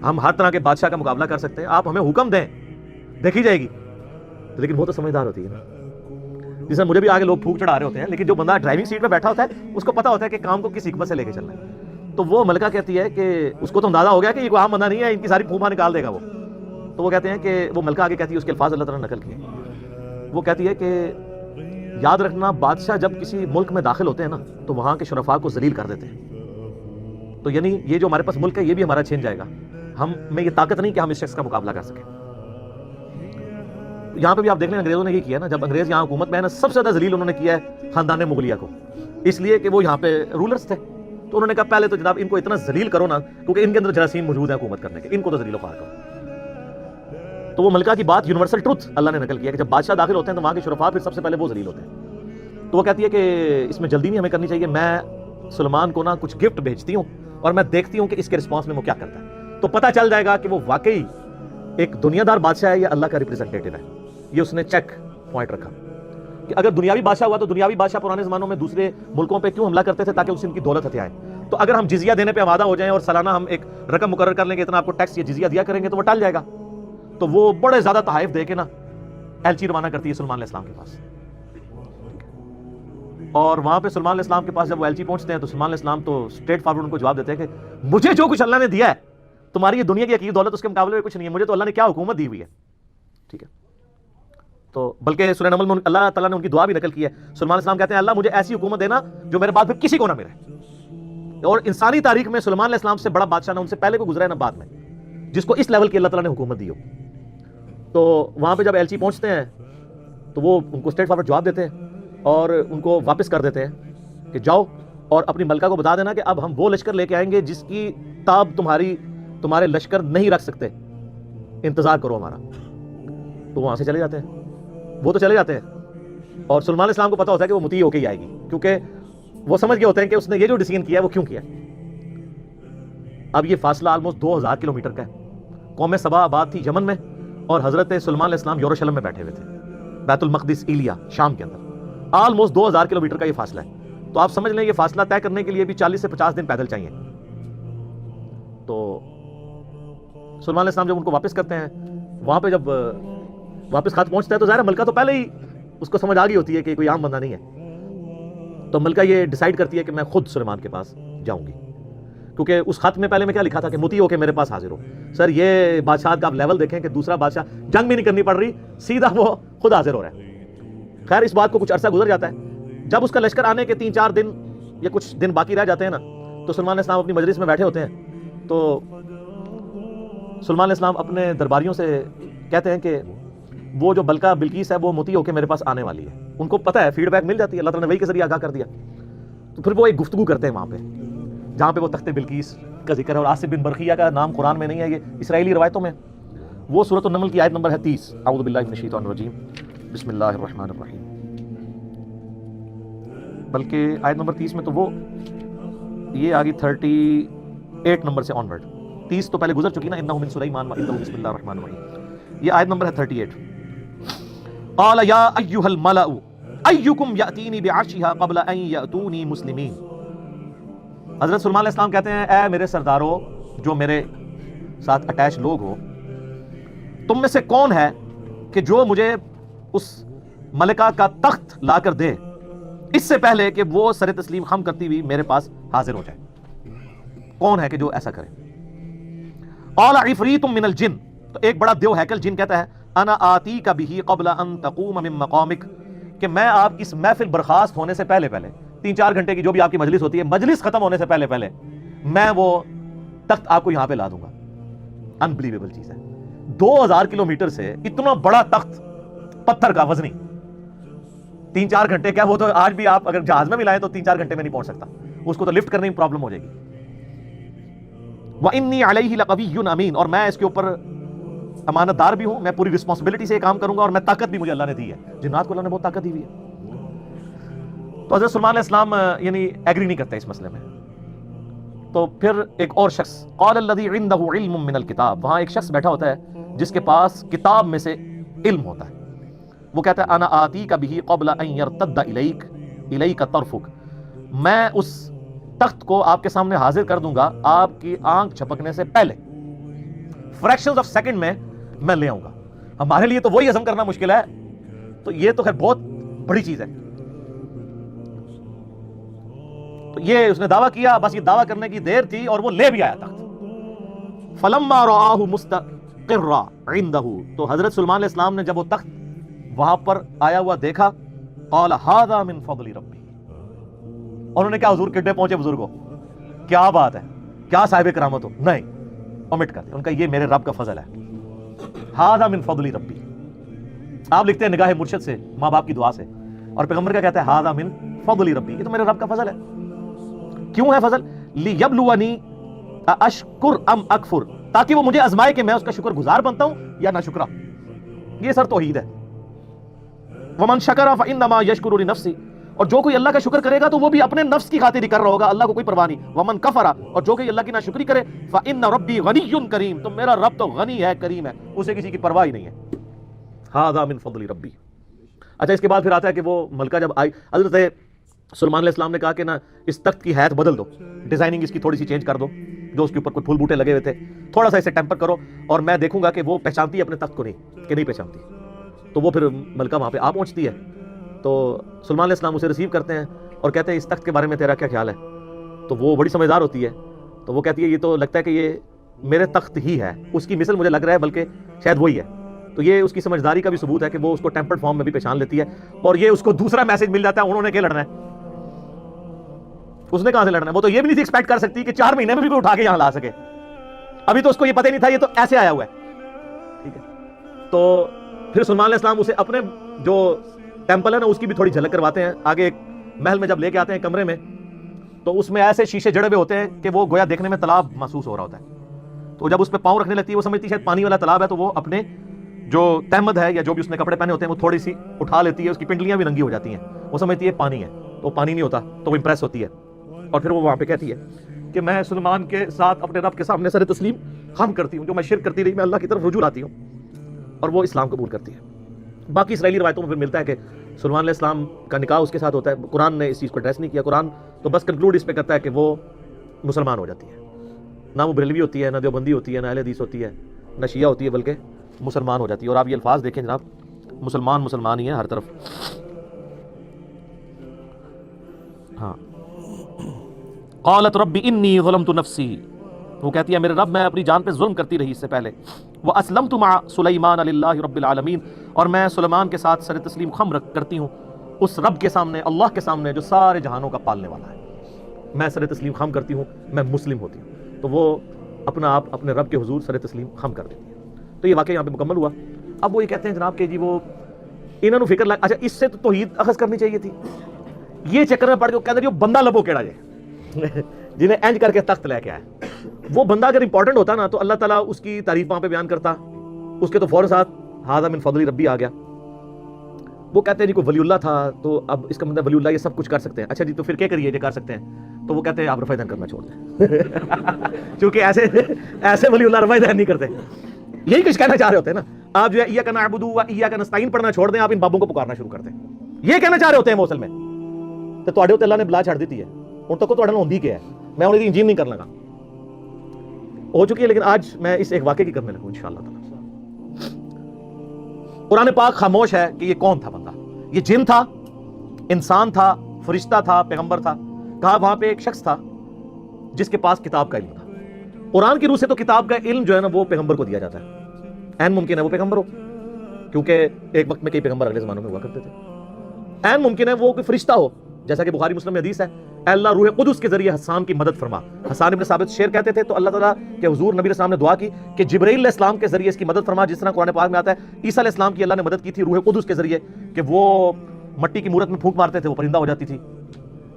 ہم ہر طرح کے بادشاہ کا مقابلہ کر سکتے ہیں, آپ ہمیں حکم دیں دیکھی جائے گی. لیکن وہ تو سمجھدار ہوتی ہے نا, جس میں مجھے بھی آگے لوگ پھونک چڑھا رہے ہوتے ہیں, لیکن جو بندہ ڈرائیونگ سیٹ پہ بیٹھا ہوتا ہے اس کو پتا ہوتا ہے کہ کام کو کس حکمت سے لے کے چلنا ہے. تو وہ ملکہ کہتی ہے کہ اس کو تو اندازہ ہو گیا کہ یہ کوئی عام بندہ نہیں ہے, ان کی ساری پھوپا نکال دے گا وہ. تو وہ کہتے ہیں کہ وہ ملکہ آگے کہتی ہے, اس کے الفاظ اللہ تعالیٰ نے نقل کیے, وہ کہتی ہے کہ یاد رکھنا بادشاہ جب کسی ملک میں داخل ہوتے ہیں نا تو وہاں کے شرفاء کو ذلیل کر دیتے ہیں. تو یعنی یہ جو ہمارے پاس ملک ہے یہ بھی ہمارا چھین جائے گا, ہم میں یہ طاقت نہیں کہ ہم اس شخص کا مقابلہ کر سکیں. یہاں پہ بھی آپ دیکھ لیں انگریزوں نے یہ کیا نا, جب انگریز یہاں حکومت میں ہے نا, سب سے زیادہ ذلیل انہوں نے کیا ہے خاندان مغلیہ کو, اس لیے کہ وہ یہاں پہ رولرز تھے. تو انہوں نے کہا پہلے تو جناب ان کو اتنا ذلیل کرو نا, کیونکہ ان کے اندر جراثیم موجود ہیں حکومت کرنے کے, ان کو تو ذلیل و خوار کرو. تو وہ ملکہ کی بات یونیورسل ٹروتھ اللہ نے نقل کیا کہ جب بادشاہ داخل ہوتے ہیں تو وہاں کے شرفاء پھر سب سے پہلے وہ ذلیل ہوتے ہیں. تو وہ کہتی ہے کہ اس میں جلدی نہیں ہمیں کرنی چاہیے, میں سلیمان کو نا کچھ گفٹ بھیجتی ہوں اور میں دیکھتی ہوں کہ اس کے رسپانس میں وہ کیا کرتا ہے, تو پتہ چل جائے گا کہ وہ واقعی ایک دنیا دار بادشاہ ہے یا اللہ کا ریپریزنٹیٹو ہے. یہ اس نے چیک پوائنٹ رکھا کہ اگر دنیاوی بادشاہ ہوا تو دنیاوی بادشاہ پرانے زمانوں میں دوسرے ملکوں پہ کیوں حملہ کرتے تھے, تاکہ اس سے ان کی دولت ہتھیائیں. تو اگر ہم جزیہ دینے پہ آمادہ ہو جائیں اور سالانہ ہم ایک رقم مقرر کر لیں گے اتنا آپ کو ٹیکس یا جزیہ دیا کریں گے, تو وہ ٹل جائے گا. تو وہ بڑے زیادہ تحائف دے کے نا ایلچی روانہ کرتی ہے سلیمان علیہ السلام کے پاس. اور وہاں پہ سلیمان علیہ السلام کے پاس جب وہ ایلچی پہنچتے ہیں تو سلیمان علیہ السلام تو اسٹریٹ فارورڈ ان کو جواب دیتے ہیں کہ مجھے جو کچھ اللہ نے دیا ہے, تمہاری یہ دنیا کی عقید دولت اس کے مقابلے میں کچھ نہیں ہے, مجھے تو اللہ نے کیا حکومت دی ہوئی ہے. ٹھیک ہے, تو بلکہ سورہ نمل میں اللہ تعالیٰ نے ان کی دعا بھی نقل کی ہے. سلیمان علیہ السلام کہتے ہیں اللہ مجھے ایسی حکومت دینا جو میرے بعد پھر کسی کو نہ ملے. اور انسانی تاریخ میں سلیمان علیہ السلام سے بڑا بادشاہ نہ ان سے پہلے کو گزرا ہے نہ بعد میں, جس کو اس لیول کی اللہ تعالیٰ نے حکومت دی ہو. تو وہاں پہ جب ایلچی پہنچتے ہیں تو وہ ان کو اسٹریٹ فارورڈ جواب دیتے ہیں اور ان کو واپس کر دیتے ہیں کہ جاؤ اور اپنی ملکہ کو بتا دینا کہ اب ہم وہ لشکر لے کے آئیں گے جس کی تاب تمہارے لشکر نہیں رکھ سکتے, انتظار کرو ہمارا. تو وہاں سے چلے جاتے ہیں, وہ تو چلے جاتے ہیں, اور سلیمان علیہ السلام کو پتا ہوتا ہے کہ وہ مطیع ہو کے ہی آئے گی, کیونکہ وہ سمجھ گئے ہوتے ہیں کہ اس نے یہ جو ڈیسیژن کیا ہے وہ کیوں کیا. اب یہ فاصلہ آلموسٹ 2000 کلومیٹر کا ہے. قوم سبا آباد تھی یمن میں, اور حضرت سلیمان علیہ السلام یروشلم میں بیٹھے ہوئے تھے, بیت المقدس ایلیا شام کے اندر. آلموسٹ 2000 کلومیٹر کا یہ فاصلہ ہے. تو آپ سمجھ لیں یہ فاصلہ طے کرنے کے لیے بھی 40 سے 50 دن پیدل چاہیے. تو سلیمان علیہ السلام جب ان کو واپس کرتے ہیں, وہاں پہ جب واپس خط پہنچتا ہے تو ظاہر ملکہ تو پہلے ہی اس کو سمجھ آ گئی ہوتی ہے کہ کوئی عام بندہ نہیں ہے. تو ملکہ یہ ڈیسائیڈ کرتی ہے کہ میں خود سلیمان کے پاس جاؤں گی, کیونکہ اس خط میں پہلے میں کیا لکھا تھا کہ مطیع ہو کے میرے پاس حاضر ہو. سر یہ بادشاہ کا آپ لیول دیکھیں کہ دوسرا بادشاہ جنگ بھی نہیں کرنی پڑ رہی, سیدھا وہ خود حاضر ہو رہا ہے. خیر اس بات کو کچھ عرصہ گزر جاتا ہے. جب اس کا لشکر آنے کے 3-4 دن یا کچھ دن باقی رہ جاتے ہیں نا, تو سلیمان علیہ السلام اپنی مجلس میں بیٹھے ہوتے ہیں. تو سلیمان علیہ السلام اپنے درباریوں سے کہتے ہیں کہ وہ جو بلقیس ہے وہ مطیع ہو کے میرے پاس آنے والی ہے. ان کو پتہ ہے, فیڈ بیک مل جاتی ہے, اللہ تعالیٰ نے وحی کے ذریعے آگاہ کر دیا. تو پھر وہ ایک گفتگو کرتے ہیں وہاں پہ, جہاں پہ وہ تخت بلقیس کا ذکر ہے. اور آصف بن برقیہ کا نام قرآن میں نہیں ہے, یہ اسرائیلی روایتوں میں. وہ سورۃ النمل کی آیت نمبر ہے 30. اعوذ باللہ من الشیطان الرجیم, بسم اللہ الرحمن الرحیم. بلکہ آیت نمبر 30 میں تو وہ یہ آگی 38 نمبر سے آنورڈ. 30 تو پہلے گزر چکی نا, انہ من سلیمان و انہ بسم اللہ الرحمن الرحیم. یہ آیت نمبر ہے 38. قال یا ایھا الملأ ایکم یاتینی بعرشھا قبل ان یاتونی مسلمین. حضرت سلیمان علیہ السلام کہتے ہیں اے میرے سردارو, جو میرے ساتھ اٹیچ لوگ ہو, تم میں سے کون ہے کہ جو مجھے اس ملکہ کا تخت لا کر دے اس سے پہلے کہ وہ سر تسلیم خم کرتی ہوئی میرے پاس حاضر ہو جائے؟ کون ہے کہ جو ایسا کرے؟ قال عفریت من الجن. تو ایک بڑا دیو ہیکل جن کہتا ہے انا آتیک بہ قبل ان تقوم من مقامک, کہ میں آپ کی اس محفل برخاست ہونے سے پہلے 3-4 گھنٹے کی جو بھی آپ کی مجلس ہوتی ہے, مجلس ختم ہونے سے پہلے میں وہ تخت آپ کو یہاں پہ لا دوں گا. انبلیویبل چیز ہے, 2000 کلومیٹر سے اتنا بڑا تخت پتھر کا وزنی 3-4 گھنٹے کیا, وہ تو آج بھی آپ اگر جہاز میں بھی لائیں تو 3-4 گھنٹے میں نہیں پہنچ سکتا, اس کو تو لفٹ کرنے میں پرابلم ہو جائے گی. وَإِنِّي عَلَيْهِ لَقَوِيٌّ أَمِينٌ, اور میں اس کے اوپر امانت دار بھی ہوں, میں پوری رسپانسبلٹی سے یہ کام کروں گا, اور میں طاقت بھی مجھے اللہ نے دی ہے. جنات کو اللہ نے بہت طاقت دی ہوئی ہے. تو حضرت سلیمان علیہ السلام یعنی ایگری نہیں کرتے اس مسئلے میں. تو پھر ایک اور شخص, قال الذی عنده علم من الکتاب, وہاں ایک شخص بیٹھا ہوتا ہے جس کے پاس کتاب میں سے علم ہوتا ہے. وہ کہتا ہے انا آتیک بہ قبل ان یرتد الیک طرفک, میں اس تخت کو آپ کے سامنے حاضر کر دوں گا آپ کی آنکھ جھپکنے سے پہلے, فریکشنز آف سیکنڈ میں لے آؤں گا. ہمارے لیے تو وہی ہضم کرنا مشکل ہے, تو یہ تو خیر بہت بڑی چیز ہے. تو یہ اس نے دعویٰ کیا, بس یہ دعویٰ کرنے کی دیر تھی اور وہ لے بھی آیا تخت. فلما رآہ مستقرا عندہ, تو حضرت سلیمان علیہ السلام نے جب وہ تخت وہاں پر آیا ہوا دیکھا, قال ھذا من فضل ربی. انہوں نے کیا حضور کڈے پہنچے بزرگوں, کیا بات ہے, کیا صاحب کرامت ہو, نہیں omit کر دیا. ان کا یہ میرے رب کا فضل ہے. ھذا من فضل ربی. آپ لکھتے ہیں نگاہ مرشد سے، ماں باپ کی دعا سے، اور پیغمبر کیا کہتا ہے؟ ھذا من فضل ربی، یہ تو میرے رب کا فضل ہے۔ کیوں ہے فضل؟ لیبلونی اشکر ام اکفر، تاکہ وہ مجھے آزمائے کہ میں اس کا شکر گزار بنتا ہوں یا نہ شکرا۔ یہ سر توحید ہے۔ ومن شکر فانما یشکر لنفسہ، اور جو کوئی اللہ کا شکر کرے گا تو وہ بھی اپنے نفس کی خاطر ہی کر رہا ہوگا، اللہ کو کوئی پرواہ نہیں۔ ومن کفر، اور جو کوئی اللہ کی ناشکری کرے، فان ربی غنی کریم، تو میرا رب تو غنی ہے، کریم ہے، اسے کسی کی پرواہ ہی نہیں ہے۔ ھذا من فضل ربی۔ اچھا، اس کے بعد پھر آتا ہے کہ وہ ملکہ جب آئی، حضرت سلیمان علیہ السلام نے کہا کہ نا اس تخت کی حیت بدل دو، ڈیزائننگ اس کی تھوڑی سی چینج کر دو، جو اس کے اوپر کوئی پھول بوٹے لگے ہوئے تھے، تھوڑا سا اسے ٹیمپر کرو، اور میں دیکھوں گا کہ وہ پہچانتی ہے اپنے تخت کو نہیں کہ نہیں پہچانتی۔ تو وہ پھر ملکہ وہاں پہ آ پہنچتی ہے، تو سلیمان علیہ السلام اسے ریسیو کرتے ہیں اور کہتے ہیں اس تخت کے بارے میں تیرا کیا خیال ہے؟ تو وہ بڑی سمجھدار ہوتی ہے، تو وہ کہتی ہے یہ تو لگتا ہے کہ یہ میرے تخت ہی ہے، اس کی مثل مجھے لگ رہا ہے بلکہ شاید وہی ہے۔ تو یہ اس کی سمجھداری کا بھی ثبوت ہے کہ وہ اس کو ٹیمپرڈ فارم میں بھی پہچان لیتی ہے، اور یہ اس کو دوسرا میسج مل جاتا ہے، انہوں نے کیا لڑنا ہے، اس نے کہاں سے لڑنا ہے؟ وہ تو یہ بھی نہیں تھی ایکسپیکٹ کر سکتی کہ 4 مہینے میں بھی کوئی اٹھا کے یہاں لا سکے، ابھی تو اس کو یہ پتہ ہی نہیں تھا یہ تو ایسے آیا ہوا ہے، ٹھیک ہے۔ تو پھر سلیمان علیہ السلام اسے اپنے جو ٹیمپل ہے نا اس کی بھی تھوڑی جھلک کرواتے ہیں۔ آگے ایک محل میں جب لے کے آتے ہیں کمرے میں، تو اس میں ایسے شیشے جڑے ہوئے ہوتے ہیں کہ وہ گویا دیکھنے میں تالاب محسوس ہو رہا ہوتا ہے۔ تو جب اس پہ پاؤں رکھنے لگتی ہے، وہ سمجھتی ہے شاید پانی والا تالاب ہے، تو وہ اپنے جو تہمد ہے یا جو بھی اس نے کپڑے پہنے ہوتے ہیں وہ تھوڑی سی اٹھا لیتی ہے، اس کی پنڈلیاں بھی ننگی ہو جاتی ہیں، وہ سمجھتی ہے پانی ہے، تو پانی نہیں ہوتا، تو وہ امپریس ہوتی ہے، اور پھر وہ وہاں پہ کہتی ہے کہ میں سلیمان کے ساتھ اپنے رب کے سامنے سر تسلیم خم کرتی ہوں، جو میں شرک کرتی رہی میں اللہ کی طرف رجوع لاتی ہوں، اور وہ اسلام قبول کرتی ہے۔ باقی اسرائیلی روایتوں میں پھر ملتا ہے کہ سلیمان علیہ السلام کا نکاح اس کے ساتھ ہوتا ہے، قرآن نے اس چیز کو ایڈریس نہیں کیا، قرآن تو بس کنکلوڈ اس پہ کرتا ہے کہ وہ مسلمان ہو جاتی ہے، نہ وہ بریلوی ہوتی ہے، نہ دیوبندی ہوتی ہے، نہ اہل حدیث ہوتی ہے، نہ شیعہ ہوتی ہے، بلکہ مسلمان ہو جاتی ہے۔ اور آپ یہ الفاظ دیکھیں جناب، مسلمان مسلمان ہی ہے ہر طرف۔ ہاں، قالت رب انی ظلمت نفسی، وہ کہتی ہے میرے رب میں اپنی جان پہ ظلم کرتی رہی اس سے پہلے، واسلمت مع سلیمان للہ رب العالمین، اور میں سلیمان کے ساتھ سر تسلیم خم کرتی ہوں اس رب کے سامنے، اللہ کے سامنے جو سارے جہانوں کا پالنے والا ہے، میں سر تسلیم خم کرتی ہوں، میں مسلم ہوتی ہوں۔ تو وہ اپنا آپ اپنے رب کے حضور سر تسلیم خم کر دیتی ہے۔ تو یہ واقعہ یہاں پہ مکمل ہوا۔ اب وہ یہ کہتے ہیں جناب کہ جی وہ انہوں نے فکر لگ، اچھا اس سے تو توحید اخذ کرنی چاہیے تھی، یہ چکر میں پڑ کے کہتے ہیں بندہ لبو کیڑا جے جنہیں اینج کر کے تخت لے کے آئے، وہ بندہ اگر امپورٹنٹ ہوتا نا تو اللہ تعالیٰ اس کی تعریف وہاں پہ بیان کرتا، اس کے تو فوراً ساتھ ھذا من فضل ربی آ گیا۔ وہ کہتے ہیں جی کوئی ولی اللہ تھا، تو اب اس کا مطلب ولی اللہ یہ سب کچھ کر سکتے ہیں، اچھا جی تو پھر کیا کریے جو کر سکتے ہیں؟ تو وہ کہتے ہیں آپ رفع دین کرنا چھوڑ دیں کیونکہ ایسے ولی اللہ رفع دین نہیں کرتے۔ یہی کچھ کہنا چاہ رہے ہوتے ہیں نا آپ، جو ہے ایاک نعبد و ایاک نستعین پڑھنا چھوڑ دیں، آپ ان بابوں کو پکارنا شروع کر دیں، یہ کہنا چاہ رہے ہوتے ہیں موصل میں۔ تو تواڈے تے اللہ نے بلا چھڑ دیتی ہے، ان تک تواڈے نال ہوندی کیا ہے، میں انہیں انجین نہیں کرنا گا، ہو چکی ہے، لیکن آج میں اس ایک واقعے کی کرنے لگوں انشاءاللہ تعالی۔ قرآن پاک خاموش ہے کہ یہ کون تھا بندہ، یہ جن تھا، انسان تھا، فرشتہ تھا، پیغمبر تھا؟ کہا وہاں پہ ایک شخص تھا جس کے پاس کتاب کا علم تھا۔ قرآن کی روح سے تو کتاب کا علم جو ہے نا وہ پیغمبر کو دیا جاتا ہے، این ممکن ہے وہ پیغمبر ہو، کیونکہ ایک وقت میں کئی پیغمبر اگلے زمانوں میں ہوا کرتے تھے۔ این ممکن ہے وہ کوئی فرشتہ ہو، جیسا کہ بخاری مسلم میں حدیث ہے، اے اللہ روح قدس کے ذریعے حسان کی مدد فرما۔ حسان ابن ثابت شعر کہتے تھے، تو اللہ تعالیٰ کے حضور نبی علیہ السلام نے دعا کی کہ جبرائیل علیہ السلام کے ذریعے اس کی مدد فرما، جس طرح قرآن پاک میں آتا ہے عیسیٰ علیہ السلام کی اللہ نے مدد کی تھی روح قدس کے ذریعے، کہ وہ مٹی کی مورت میں پھونک مارتے تھے وہ پرندہ ہو جاتی تھی،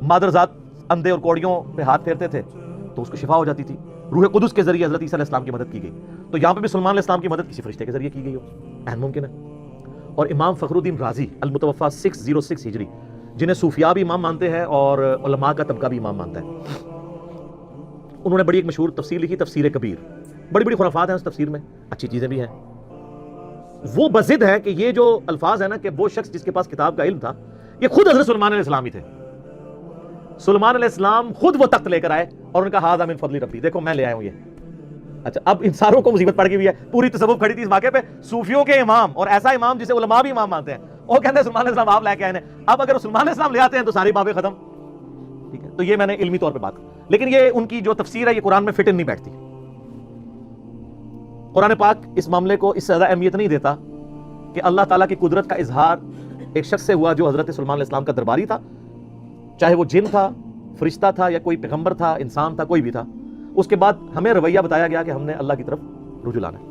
مادرزاد اندھے اور کوڑیوں پہ ہاتھ پھیرتے تھے تو اس کو شفا ہو جاتی تھی، روح قدس کے ذریعے حضرت عیسیٰ علیہ السلام کی مدد کی گئی۔ تو یہاں پہ بھی سلیمان علیہ السلام کی مدد کسی فرشتے کے ذریعے کی گئی ہو، این ممکن ہے۔ اور امام فخر الدین رازی المتوفی 606 ہجری، جنہیں صوفیاء بھی امام مانتے ہیں اور علماء کا طبقہ بھی امام مانتا ہے، انہوں نے بڑی ایک مشہور تفسیر لکھی، تفسیر کبیر، بڑی بڑی خرافات ہیں اس تفسیر میں، اچھی چیزیں بھی ہیں۔ وہ بضد ہے کہ یہ جو الفاظ ہیں نا کہ وہ شخص جس کے پاس کتاب کا علم تھا، یہ خود حضرت سلیمان علیہ السلام ہی تھے۔ سلیمان علیہ السلام خود وہ تخت لے کر آئے اور ان کا ھذا من فضل ربی، دیکھو میں لے آیا ہوں یہ۔ اچھا اب ان ساروں کو مصیبت پڑ گئی ہوئی ہے، پوری تصوف کھڑی تھی اس واقعے پہ، صوفیوں کے امام، اور ایسا امام جسے علماء بھی امام مانتے ہیں، وہ کہتے ہیں سلیمان علیہ السلام آپ لے کے آئے ہیں۔ اب اگر سلیمان علیہ السلام لے آتے ہیں تو ساری بابیں ختم، ٹھیک ہے۔ تو یہ میں نے علمی طور پہ بات کی، لیکن یہ ان کی جو تفسیر ہے یہ قرآن میں فٹ ان نہیں بیٹھتی۔ قرآن پاک اس معاملے کو اس سے زیادہ اہمیت نہیں دیتا کہ اللہ تعالیٰ کی قدرت کا اظہار ایک شخص سے ہوا جو حضرت سلیمان علیہ السلام کا درباری تھا، چاہے وہ جن تھا، فرشتہ تھا، یا کوئی پیغمبر تھا، انسان تھا، کوئی بھی تھا۔ اس کے بعد ہمیں رویہ بتایا گیا کہ ہم نے اللہ کی طرف رجوع لانا ہے۔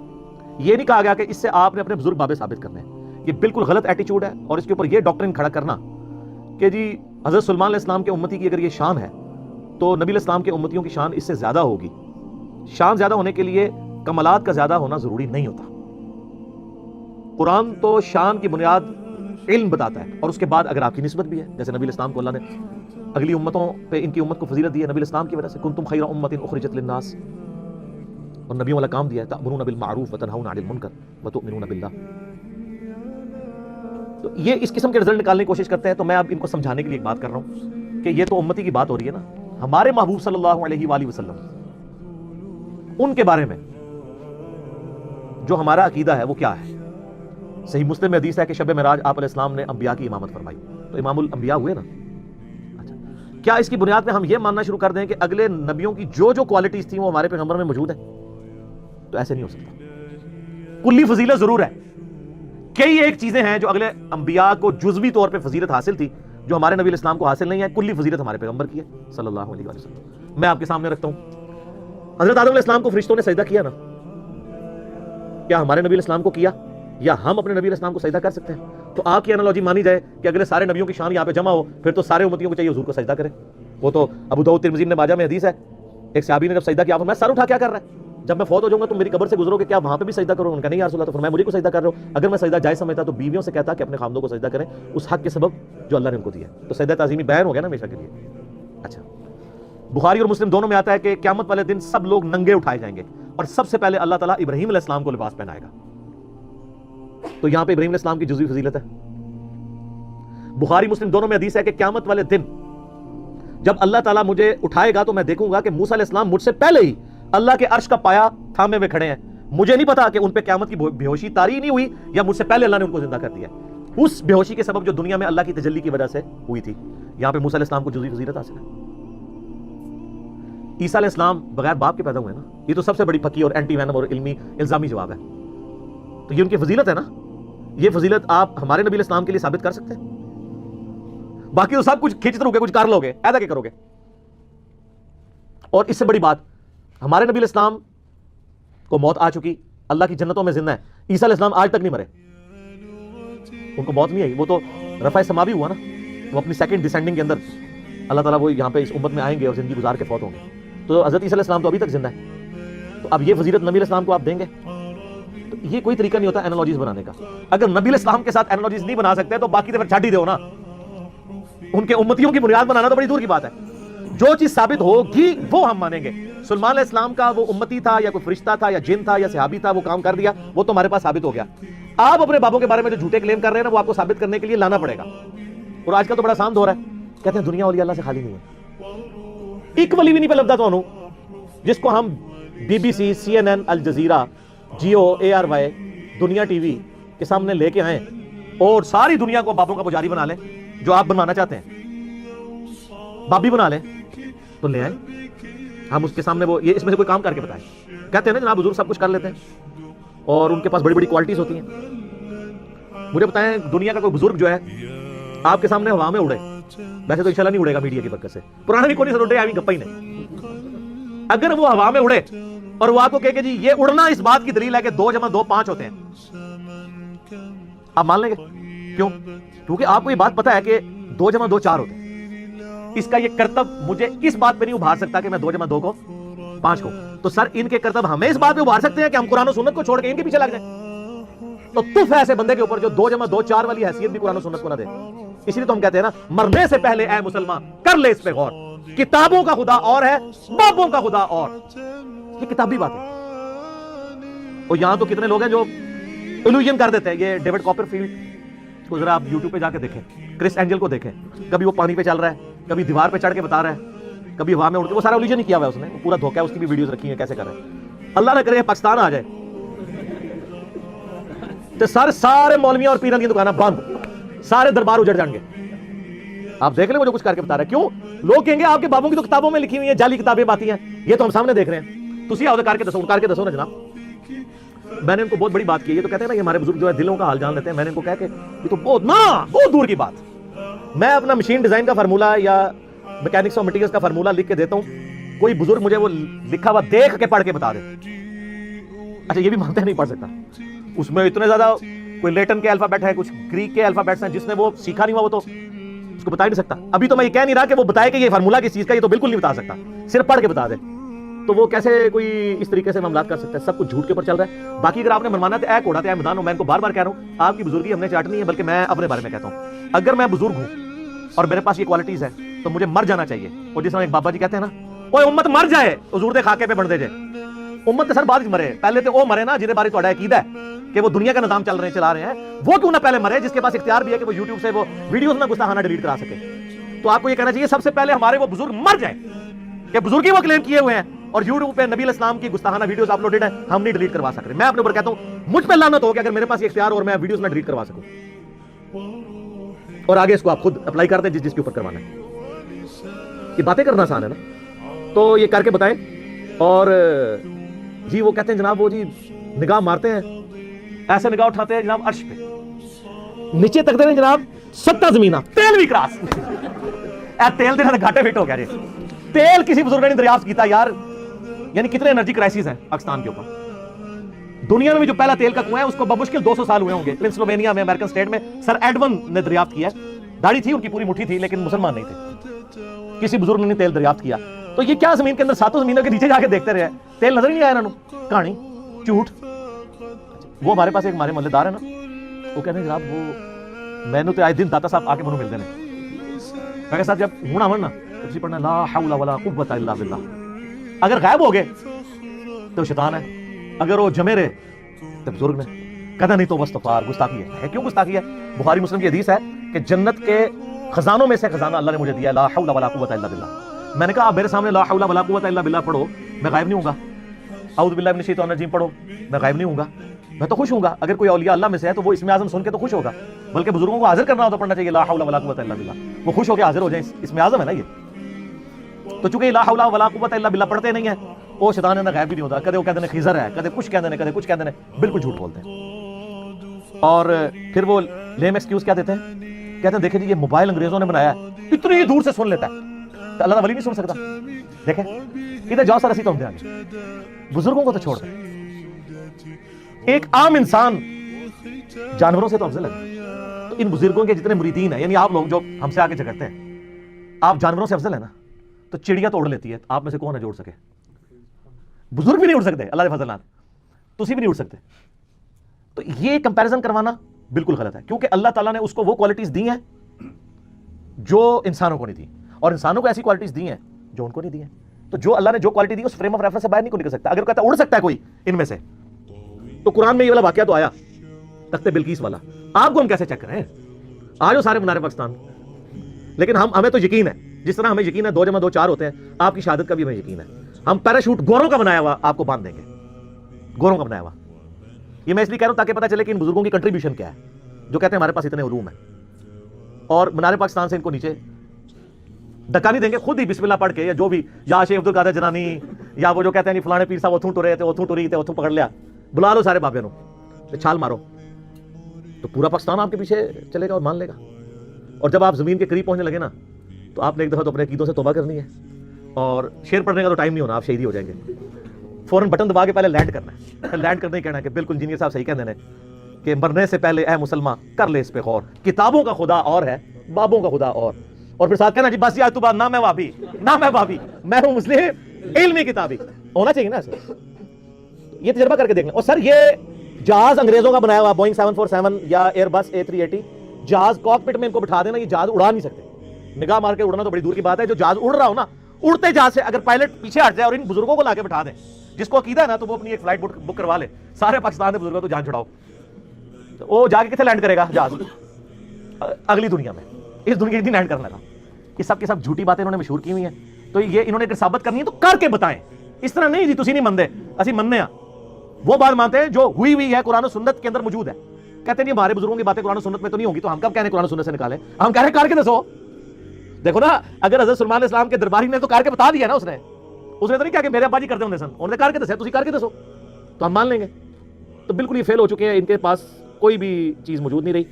یہ نہیں کہا گیا کہ اس سے آپ نے اپنے بزرگ بابے ثابت کرنے ہیں، یہ بالکل غلط ایٹیچیوڈ ہے. اور اس کے اوپر یہ ڈاکٹرن کھڑا کرنا کہ جی حضرت سلیمان علیہ السلام کے امتی کی اگر یہ شان ہے تو نبی علیہ السلام کے امتیوں کی شان اس سے زیادہ ہوگی. شان زیادہ ہونے کے لیے کمالات کا زیادہ ہونا ضروری نہیں ہوتا. قرآن تو شان کی بنیاد علم بتاتا ہے, اور اس کے بعد اگر آپ کی نسبت بھی ہے, جیسے نبی علیہ السلام کو اللہ نے اگلی امتوں پہ ان کی امت کو فضیلت دی ہے نبی علیہ السلام کی وجہ سے, کنتم خیر امۃ اخرجت للناس, اور نبیوں والا کام دیا ہے, تأمرون بالمعروف وتنہون عن المنکر وتؤمنون باللہ. تو یہ اس قسم کے رزلٹ نکالنے کی کوشش کرتے ہیں. تو میں اب ان کو سمجھانے کے لیے ایک بات کر رہا ہوں کہ یہ تو امتی کی بات ہو رہی ہے نا, ہمارے محبوب صلی اللہ علیہ وآلہ وسلم ان کے بارے میں جو ہمارا عقیدہ ہے وہ کیا ہے. صحیح مسلم میں حدیث ہے کہ شب معراج آپ علیہ السلام نے انبیاء کی امامت فرمائی, تو امام الانبیاء ہوئے نا. اچھا, کیا اس کی بنیاد پہ ہم یہ ماننا شروع کر دیں کہ اگلے نبیوں کی جو جو کوالٹیز تھیں وہ ہمارے پیغمبر میں موجود ہیں؟ تو ایسے نہیں ہو سکتا. کلی فضیلت ضرور ہے, کئی ایک چیزیں ہیں جو اگلے انبیاء کو جزوی طور پہ فضیلت حاصل تھی جو ہمارے نبی علیہ السلام کو حاصل نہیں ہے. کلی فضیلت ہمارے پیغمبر کی ہے صلی اللہ علیہ وسلم. میں آپ کے سامنے رکھتا ہوں, حضرت آدم علیہ السلام کو فرشتوں نے سجدہ کیا نا, کیا ہمارے نبی علیہ السلام کو کیا یا ہم اپنے نبی علیہ السلام کو سجدہ کر سکتے ہیں؟ تو آپ کی انالوجی مانی جائے کہ اگلے سارے نبیوں کی شان یہاں پہ جمع ہو, پھر تو سارے امتیوں کو چاہیے حضور کو سجدہ کرے. وہ تو ابو داؤد ترمذی ابن ماجہ میں حدیث ہے, ایک صحابی نے جب سجدہ کیا فرمایا سر اٹھا کیا کر رہا ہے, جب میں فوت ہو جاؤں گا تم میری قبر سے گزرو گے, کیا وہاں پہ بھی سجدہ کرو؟ ان کا نہیں یا رسول اللہ. تو فرمایا مجھے کو سجدہ کر رہے ہو, اگر میں سجدہ جائز سمجھتا تو بیویوں سے کہتا کہ اپنے خامدوں کو سجدہ کریں اس حق کے سبب جو اللہ نے ان کو دیا. تو سجدہ تعظیمی بیان ہو گیا نا ہمیشہ کے لیے. اچھا, بخاری اور مسلم دونوں میں آتا ہے کہ قیامت والے دن سب لوگ ننگے اٹھائے جائیں گے اور سب سے پہلے اللہ تعالیٰ ابراہیم علیہ السلام کو لباس پہنائے گا. تو یہاں پہ ابراہیم علیہ السلام کی جزوی فضیلت ہے. بخاری مسلم دونوں میں حدیث ہے کہ قیامت والے دن جب اللہ تعالیٰ مجھے اٹھائے گا تو میں دیکھوں گا کہ موسیٰ علیہ السلام مجھ سے پہلے ہی اللہ کے عرش کا پایا تھامے ہوئے کھڑے ہیں. مجھے نہیں پتا کہ ان پہ قیامت کی بے ہوشی طاری نہیں ہوئی یا مجھ سے پہلے اللہ نے ان کو زندہ کر دیا, اس بے ہوشی کے سبب جو دنیا میں اللہ کی تجلی کی وجہ سے ہوئی تھی. یہاں پہ موسیٰ علیہ السلام کو جزوی فضیلت حاصل ہے. عیسیٰ علیہ السلام بغیر باپ کے پیدا ہوئے نا, یہ تو سب سے بڑی پکی اور اینٹی وینم اور علمی الزامی جواب ہے. تو یہ ان کی فضیلت ہے نا, یہ فضیلت آپ ہمارے نبی علیہ السلام کے لیے ثابت کر سکتے ہیں؟ باقی تو سب کچھ کھینچتے رہو گے, کچھ کر لو گے, ایسا کیا کرو گے؟ اور اس سے بڑی بات, ہمارے نبی علیہ السلام کو موت آ چکی, اللہ کی جنتوں میں زندہ ہے. عیسیٰ علیہ السلام آج تک نہیں مرے, ان کو موت نہیں آئی. وہ تو رفع سماوی ہوا نا, وہ اپنی سیکنڈ ڈسینڈنگ کے اندر اللہ تعالیٰ وہ یہاں پہ اس امت میں آئیں گے اور زندگی گزار کے فوت ہوں گے. تو حضرت عیسیٰ علیہ السلام تو ابھی تک زندہ ہے. تو اب یہ فضیلت نبی علیہ السلام کو آپ دیں گے؟ تو یہ کوئی طریقہ نہیں ہوتا اینالوجیز بنانے کا. اگر نبی علیہ السلام کے ساتھ اینالوجیز نہیں بنا سکتے تو باقی تو پھر چھاڑ ہی دو نا. ان کے امتیوں کی بنیاد بنانا تو بڑی دور کی بات ہے. جو چیز ثابت ہوگی وہ ہم مانیں گے. سلیمان علیہ السلام کا وہ امتی تھا یا کوئی فرشتہ تھا یا جن تھا یا صحابی تھا, وہ کام کر دیا, وہ تو ہمارے پاس ثابت ہو گیا. آپ اپنے بابوں کے بارے میں جو جھوٹے کلیم کر رہے ہیں نا, وہ آپ کو ثابت کرنے کے لیے لانا پڑے گا. اور آج کل تو بڑا آسان دور ہے, کہتے ہیں دنیا والی اللہ سے خالی نہیں ہے. ایک ولی بھی نہیں پہ لبدا تو جس کو ہم B B C, C N N, Al Jazeera, Geo, ARY, Dunya T V کے سامنے لے کے آئیں اور ساری دنیا کو بابوں کا پجاری بنا لیں, جو آپ بنوانا چاہتے ہیں بابی بنا لیں تو لے آئیں. ہم اس کے سامنے وہ یہ اس میں سے کوئی کام کر کے بتائیں. کہتے ہیں نا جناب حضور سب کچھ کر لیتے ہیں اور ان کے پاس بڑی بڑی کوالٹیز ہوتی ہیں. مجھے بتائیں دنیا کا کوئی بزرگ جو ہے آپ کے سامنے ہوا میں اڑے, ویسے تو انشاءاللہ نہیں اڑے گا میڈیا کی برکت سے, پرانے بھی کوئی نہیں اڑے, ابھی گپا ہی نہیں. اگر وہ ہوا میں اڑے اور وہ آپ کو کہے کہ جی یہ اڑنا اس بات کی دلیل ہے کہ 2 + 2 5 ہوتے ہیں, آپ مان لیں گے؟ کیوں؟ کیونکہ آپ کو یہ بات پتا ہے کہ 2 + 2 4 ہوتے ہیں. اس کا یہ کرتب مجھے اس بات پہ نہیں ابھار سکتا کہ میں 2 + 2 کو 5 کو. تو سر ان کے کرتب ہمیں اس بات پہ ابھار سکتے ہیں کہ ہم قرآن و سنت کو چھوڑ کے ان کے پیچھے لگ جائیں. تو تف ہے ایسے بندے کے اوپر جو 2 + 2 4 والی حیثیت بھی قرآن و سنت کو نہ دے. اسی لیے تو ہم کہتے ہیں نا, مرنے سے پہلے اے مسلمان کر لے اس پہ غور, کتابوں کا خدا اور ہے, بابوں کا خدا اور. یہ کتابی بات ہے. اور یہاں تو کتنے لوگ ہیں جو الوژن کر دیتے ہیں. یہ ڈیوڈ کاپرفیلڈ کو ذرا آپ یوٹیوب پہ جا کے دیکھیں, کرس اینجل کو دیکھیں, کبھی وہ پانی پہ چل رہا ہے, کبھی دیوار پہ چڑھ کے بتا رہا ہے, کبھی ہوا میں اڑ کے, وہ سارا الوژن ہی کیا ہوا ہے اس نے, پورا دھوکا ہے. اس کی بھی ویڈیوز رکھی ہیں کیسے کر رہے ہیں. اللہ نہ کرے پاکستان آ جائے تو سارے مولویاں اور پیران کی دکانیں بند, سارے دربار اجڑ جائیں گے. آپ دیکھ لیں وہ جو کچھ کر کے بتا رہا ہے. کیوں؟ لوگ کہیں گے آپ کے بابوں کی تو کتابوں میں لکھی ہوئی ہیں, جعلی کتابیں باتیں ہیں, یہ تو ہم سامنے دیکھ رہے ہیں. تسی آؤ کر کے دسو نا جناب. میں نے ان کو بہت بڑی بات کی. یہ تو کہتے ہیں نا کہ ہمارے بزرگ جو ہے دلوں کا حال جان لیتے ہیں. میں نے ان کو کہا کہ یہ تو بہت دور کی بات. میں اپنا مشین ڈیزائن کا فارمولہ یا میکینکس اور مٹیریلز کا فارمولہ لکھ کے دیتا ہوں, کوئی بزرگ مجھے وہ لکھا ہوا دیکھ کے پڑھ کے بتا دے. اچھا یہ بھی مانتے ہیں نہیں پڑھ سکتا, اس میں اتنے زیادہ کوئی لیٹن کے الفابیٹ ہے, کچھ گریک کے الفابیٹس ہیں, جس نے وہ سیکھا نہیں ہوا وہ تو اس کو بتا ہی نہیں سکتا. ابھی تو میں یہ کہہ نہیں رہا کہ وہ بتائے کہ یہ فارمولا کس چیز کا, یہ تو بالکل نہیں بتا سکتا, صرف پڑھ کے بتا دے. تو وہ کیسے کوئی اس طریقے سے معاملات کر سکتا ہے؟ سب کچھ جھوٹ کے اوپر چل رہا ہے. باقی اگر آپ نے منوانا ہے تو اے کوڑا اے میدان ہو, میں ان کو بار بار کہہ رہا ہوں, آپ کی بزرگی ہم نے چاٹنی ہے, بلکہ میں اپنے بارے میں کہتا ہوں, اگر میں بزرگ ہوں اور میرے پاس یہ کوالٹیز ہے تو مجھے مر جانا چاہیے. اور جس طرح ایک بابا جی کہتے ہیں نا, اوے امت مر جائے حضور دے خاکے پہ بن دے جائے. امت کے سر بعد مرے, پہلے تو وہ مرے نا جنہیں بارے تھوڑا عقیدہ ہے کہ وہ دنیا کا نظام چلا رہے ہیں, وہ کیوں نہ پہلے مرے جس کے پاس اختیار بھی ہے کہ وہ یوٹیوب سے وہ ویڈیوز میں گستاخانہ ڈیلیٹ کرا سکے. تو آپ کو یہ کہنا چاہیے سب سے پہلے ہمارے وہ بزرگ مر جائیں کہ بزرگی وہ کلیم کیے ہوئے ہیں, اور یوٹیوب پہ نبی علیہ السلام کی گستاخانہ ویڈیوز اپلوڈڈ ہیں, ہم نہیں ڈیلیٹ کروا سکتے. میں اپنے اوپر کہتا ہوں مجھ پہ لعنت ہو کہ اگر میرے پاس یہ اختیار اور میں ویڈیوز میں ڈیلیٹ کروا سکوں. اور آگے اس کو آپ خود اپلائی کر دیں جس کے اوپر کروانا ہے. یہ باتیں کرنا آسان ہے نا, تو یہ کر کے بتائیں. اور جی وہ کہتے ہیں جناب وہ جی نگاہ مارتے ہیں, ایسے نگاہ اٹھاتے ہیں جناب عرش پہ, نیچے تکتے ہیں جناب 7 زمینہ, تیل بھی کراس. تیل دینا گھاٹے فٹ ہو گیا جی. تیل کسی بزرگ نے دریافت کیتا یار, یعنی کتنے انرجی کرائسس ہیں پاکستان کے اوپر. دنیا میں بھی جو پہلا تیل کا کنواں ہے اس کو بمشکل 200 سال ہوئے ہوں گے. پنسلوینیا میں امریکن اسٹیٹ میں سر ایڈون نے دریافت کیا. داڑھی تھی ان کی پوری مٹھی تھی لیکن مسلمان نہیں تھے. کسی بزرگ نے تیل دریافت کیا. تو یہ کیا زمین کے اندر 7 زمینوں کے نیچے جا کے دیکھتے رہے, تیل نظر ہی نہیں آیا انہوں نے. کہانی جھوٹ. وہ ہمارے پاس ایک ہمارے محلے دار ہے نا, وہ کہتے ہیں جناب وہ میں نے تو آئے دن داتا صاحب آ کے منو ملتے ہیں. میں کے ساتھ جب ہونا نا تو پڑھنا لا حول ولا قوت الا باللہ. اگر غائب ہو گئے تو شیطان ہے, اگر وہ جمے رہے تو بزرگ نے. کہتا نہیں تو استغفار گستاخی ہے. کیوں گستاخی ہے؟ بخاری مسلم کی حدیث ہے کہ جنت کے خزانوں میں سے خزانہ اللہ نے مجھے دیا, لا حول ولا قوت الا باللہ. میں نے کہا آپ میرے سامنے لا حول ولا قوت الا باللہ پڑھو, میں غائب نہیں ہوں گا. اعوذ باللہ من الشیطان الرجیم پڑھو, میں غائب نہیں ہوں گا. میں تو خوش ہوں گا. اگر کوئی اولیاء اللہ میں سے ہے تو وہ اسم اعظم سن کے تو خوش ہوگا, بلکہ بزرگوں کو حاضر کرنا ہو تو پڑھنا چاہیے لا حول ولا قوت الا باللہ. وہ خوش ہو کے حاضر ہو جائیں, اسم اعظم ہے نا یہ. تو چونکہ لا حول ولا قوت الا باللہ پڑھتے نہیں ہیں, وہ شیطان اندر غائب بھی نہیں ہوتا. کدے وہ کہتے ہیں خضر ہے, کدے کچھ کہتے ہیں, کدے کچھ کہتے ہیں, بالکل جھوٹ بولتے ہیں. اور پھر وہ لیم ایکسکیوز کیا دیتے ہیں, کہتے ہیں دیکھیں جی یہ موبائل انگریزوں نے بنایا ہے, اتنی دور سے سن لیتا ہے, تو اللہ کا ولی نہیں سن سکتا. دیکھیں ادھر جاؤ سر اسی تو ہم دیں آگے, بزرگوں کو تو چھوڑ دیں. ایک عام انسان جانوروں سے تو افضل ہے. تو ان بزرگوں کے جتنے مریدین ہیں, یعنی آپ لوگ جو ہم سے آگے جھگڑتے ہیں, آپ جانوروں سے افضل ہے نا. تو چڑیا تو اڑ لیتی ہے, آپ میں سے کون ہے جو اڑ سکے؟ بزرگ بھی نہیں اڑ سکتے اللہ کے فضل سے, تسی بھی نہیں اڑ سکتے. تو یہ کمپیریزن کروانا بالکل غلط ہے, کیونکہ اللہ تعالیٰ نے اس کو وہ کوالٹیز دی ہیں جو انسانوں کو نہیں دی, اور انسانوں کو ایسی کوالٹیز دی ہیں جو ان کو نہیں دی ہیں. تو جو اللہ نے جو کوالٹی دی اس فریم آف ریفرنس سے باہر نہیں نکل سکتا. اگر کہتا ہے اڑ سکتا ہے کوئی ان میں سے, تو قرآن میں یہ والا واقعہ تو آیا تخت بلقیس والا, آپ کو ہم کیسے چیک کریں؟ آ جاؤ سارے منارے پاکستان. لیکن ہمیں تو یقین ہے, جس طرح ہمیں یقین ہے 2 × 2 4 ہوتے ہیں, آپ کی شہادت کا بھی ہمیں یقین ہے. ہم پیراشوٹ گوروں کا بنایا ہوا آپ کو باندھ دیں گے, گوروں کا بنایا ہوا. یہ میں اس لیے کہہ رہا ہوں تاکہ پتہ چلے کہ ان بزرگوں کی کنٹریبیوشن کیا ہے, جو کہتے ہیں ہمارے پاس اتنے علوم ہیں, اور منارے پاکستان سے ان کو نیچے دھکا نہیں دیں گے. خود ہی بسم اللہ پڑھ کے, یا جو بھی, یا شیخ عبد القادر جنانی, یا وہ جو کہتے ہیں فلانے پیر صاحب اتھوں ٹرے تھے, اتھوں ٹری تھے, اتھوں پکڑ لیا, بلا لو سارے بابے نو, چھال مارو, تو پورا پاکستان آپ کے پیچھے چلے گا اور مان لے گا. اور جب آپ زمین کے قریب پہنچنے لگے نا, تو آپ نے ایک دفعہ تو اپنے عقیدوں سے توبہ کرنی ہے, اور شعر پڑھنے کا تو ٹائم نہیں ہونا, آپ شہید ہی ہو جائیں گے. فوراً بٹن دبا کے پہلے لینڈ کرنا ہے. لینڈ کرنے ہی کہنا ہے کہ بالکل انجینئر صاحب صحیح کہہ دینے کہ مرنے سے پہلے اے مسلمان کر لے اس پہ غور, کتابوں کا خدا اور ہے, بابوں کا خدا اور پھر ساتھ کہنا جی بس آج تو بعد نہ میں وابی نہ میں بابی, میں ہوں مسلم علمی کتابی. ہونا چاہیے نا ایسے. یہ تجربہ کر کے دیکھ لیں. اور سر یہ جہاز انگریزوں کا بنایا ہوا بوئنگ 747 یا ایئر بس A380 جہاز کاکپٹ میں ان کو بٹھا دینا, یہ جہاز اڑا نہیں سکتے. نگاہ مار کے اڑنا تو بڑی دور کی بات ہے. جو جہاز اڑ رہا ہو نا, اڑتے جہاز سے اگر پائلٹ پیچھے ہٹ جائے اور ان بزرگوں کو لا کے بٹھا دیں, جس کو عقیدہ ہے نا, تو وہ اپنی ایک فلائٹ بک کروا لے, سارے پاکستان کے بزرگوں تو جان چھڑاؤ. وہ جا کے کتنے لینڈ کرے گا جہاز؟ اگلی دنیا میں. اس دنیا میں لینڈ کرنا تھا. یہ سب کے سب جھوٹی باتیں انہوں نے مشہور کی ہوئی ہیں. تو یہ انہوں نے اگر ثابت کرنی ہے تو کر کے بتائیں. اس طرح نہیں جی تسی نہیں مندے اسی مننے ہاں. وہ بات مانتے ہیں جو ہوئی ہے قرآن و سنت کے اندر موجود ہے. کہتے ہیں ہمارے بزرگوں کی باتیں قرآن و سنت میں تو نہیں ہوں گی, تو ہم کب کہنے قرآن و سنت سے نکالیں؟ ہم کہہ رہے کر کے دسو. دیکھو نا, اگر حضرت سلمان علیہ السلام کے درباری نے تو کر کے بتا دیا نا, اس نے تو نہیں کہا کہ میرے ابا جی کرتے ہوں سن, انہوں نے کر کے دسیا, تسی کر کے دسو تو ہم مان لیں گے. تو بالکل یہ فیل ہو چکے ہیں, ان کے پاس کوئی بھی چیز موجود نہیں رہی.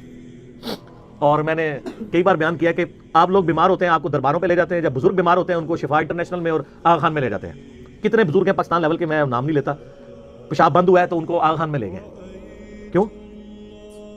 اور میں نے کئی بار بیان کیا کہ آپ لوگ بیمار ہوتے ہیں, آپ کو درباروں پہ لے جاتے ہیں, جب بزرگ بیمار ہوتے ہیں ان کو شفا انٹرنیشنل میں اور آغا خان میں لے جاتے ہیں. کتنے بزرگ ہیں پاکستان لیول کے, میں نام نہیں لیتا, پیشاب بند ہوا ہے تو ان کو آغا خان میں لے گئے. کیوں؟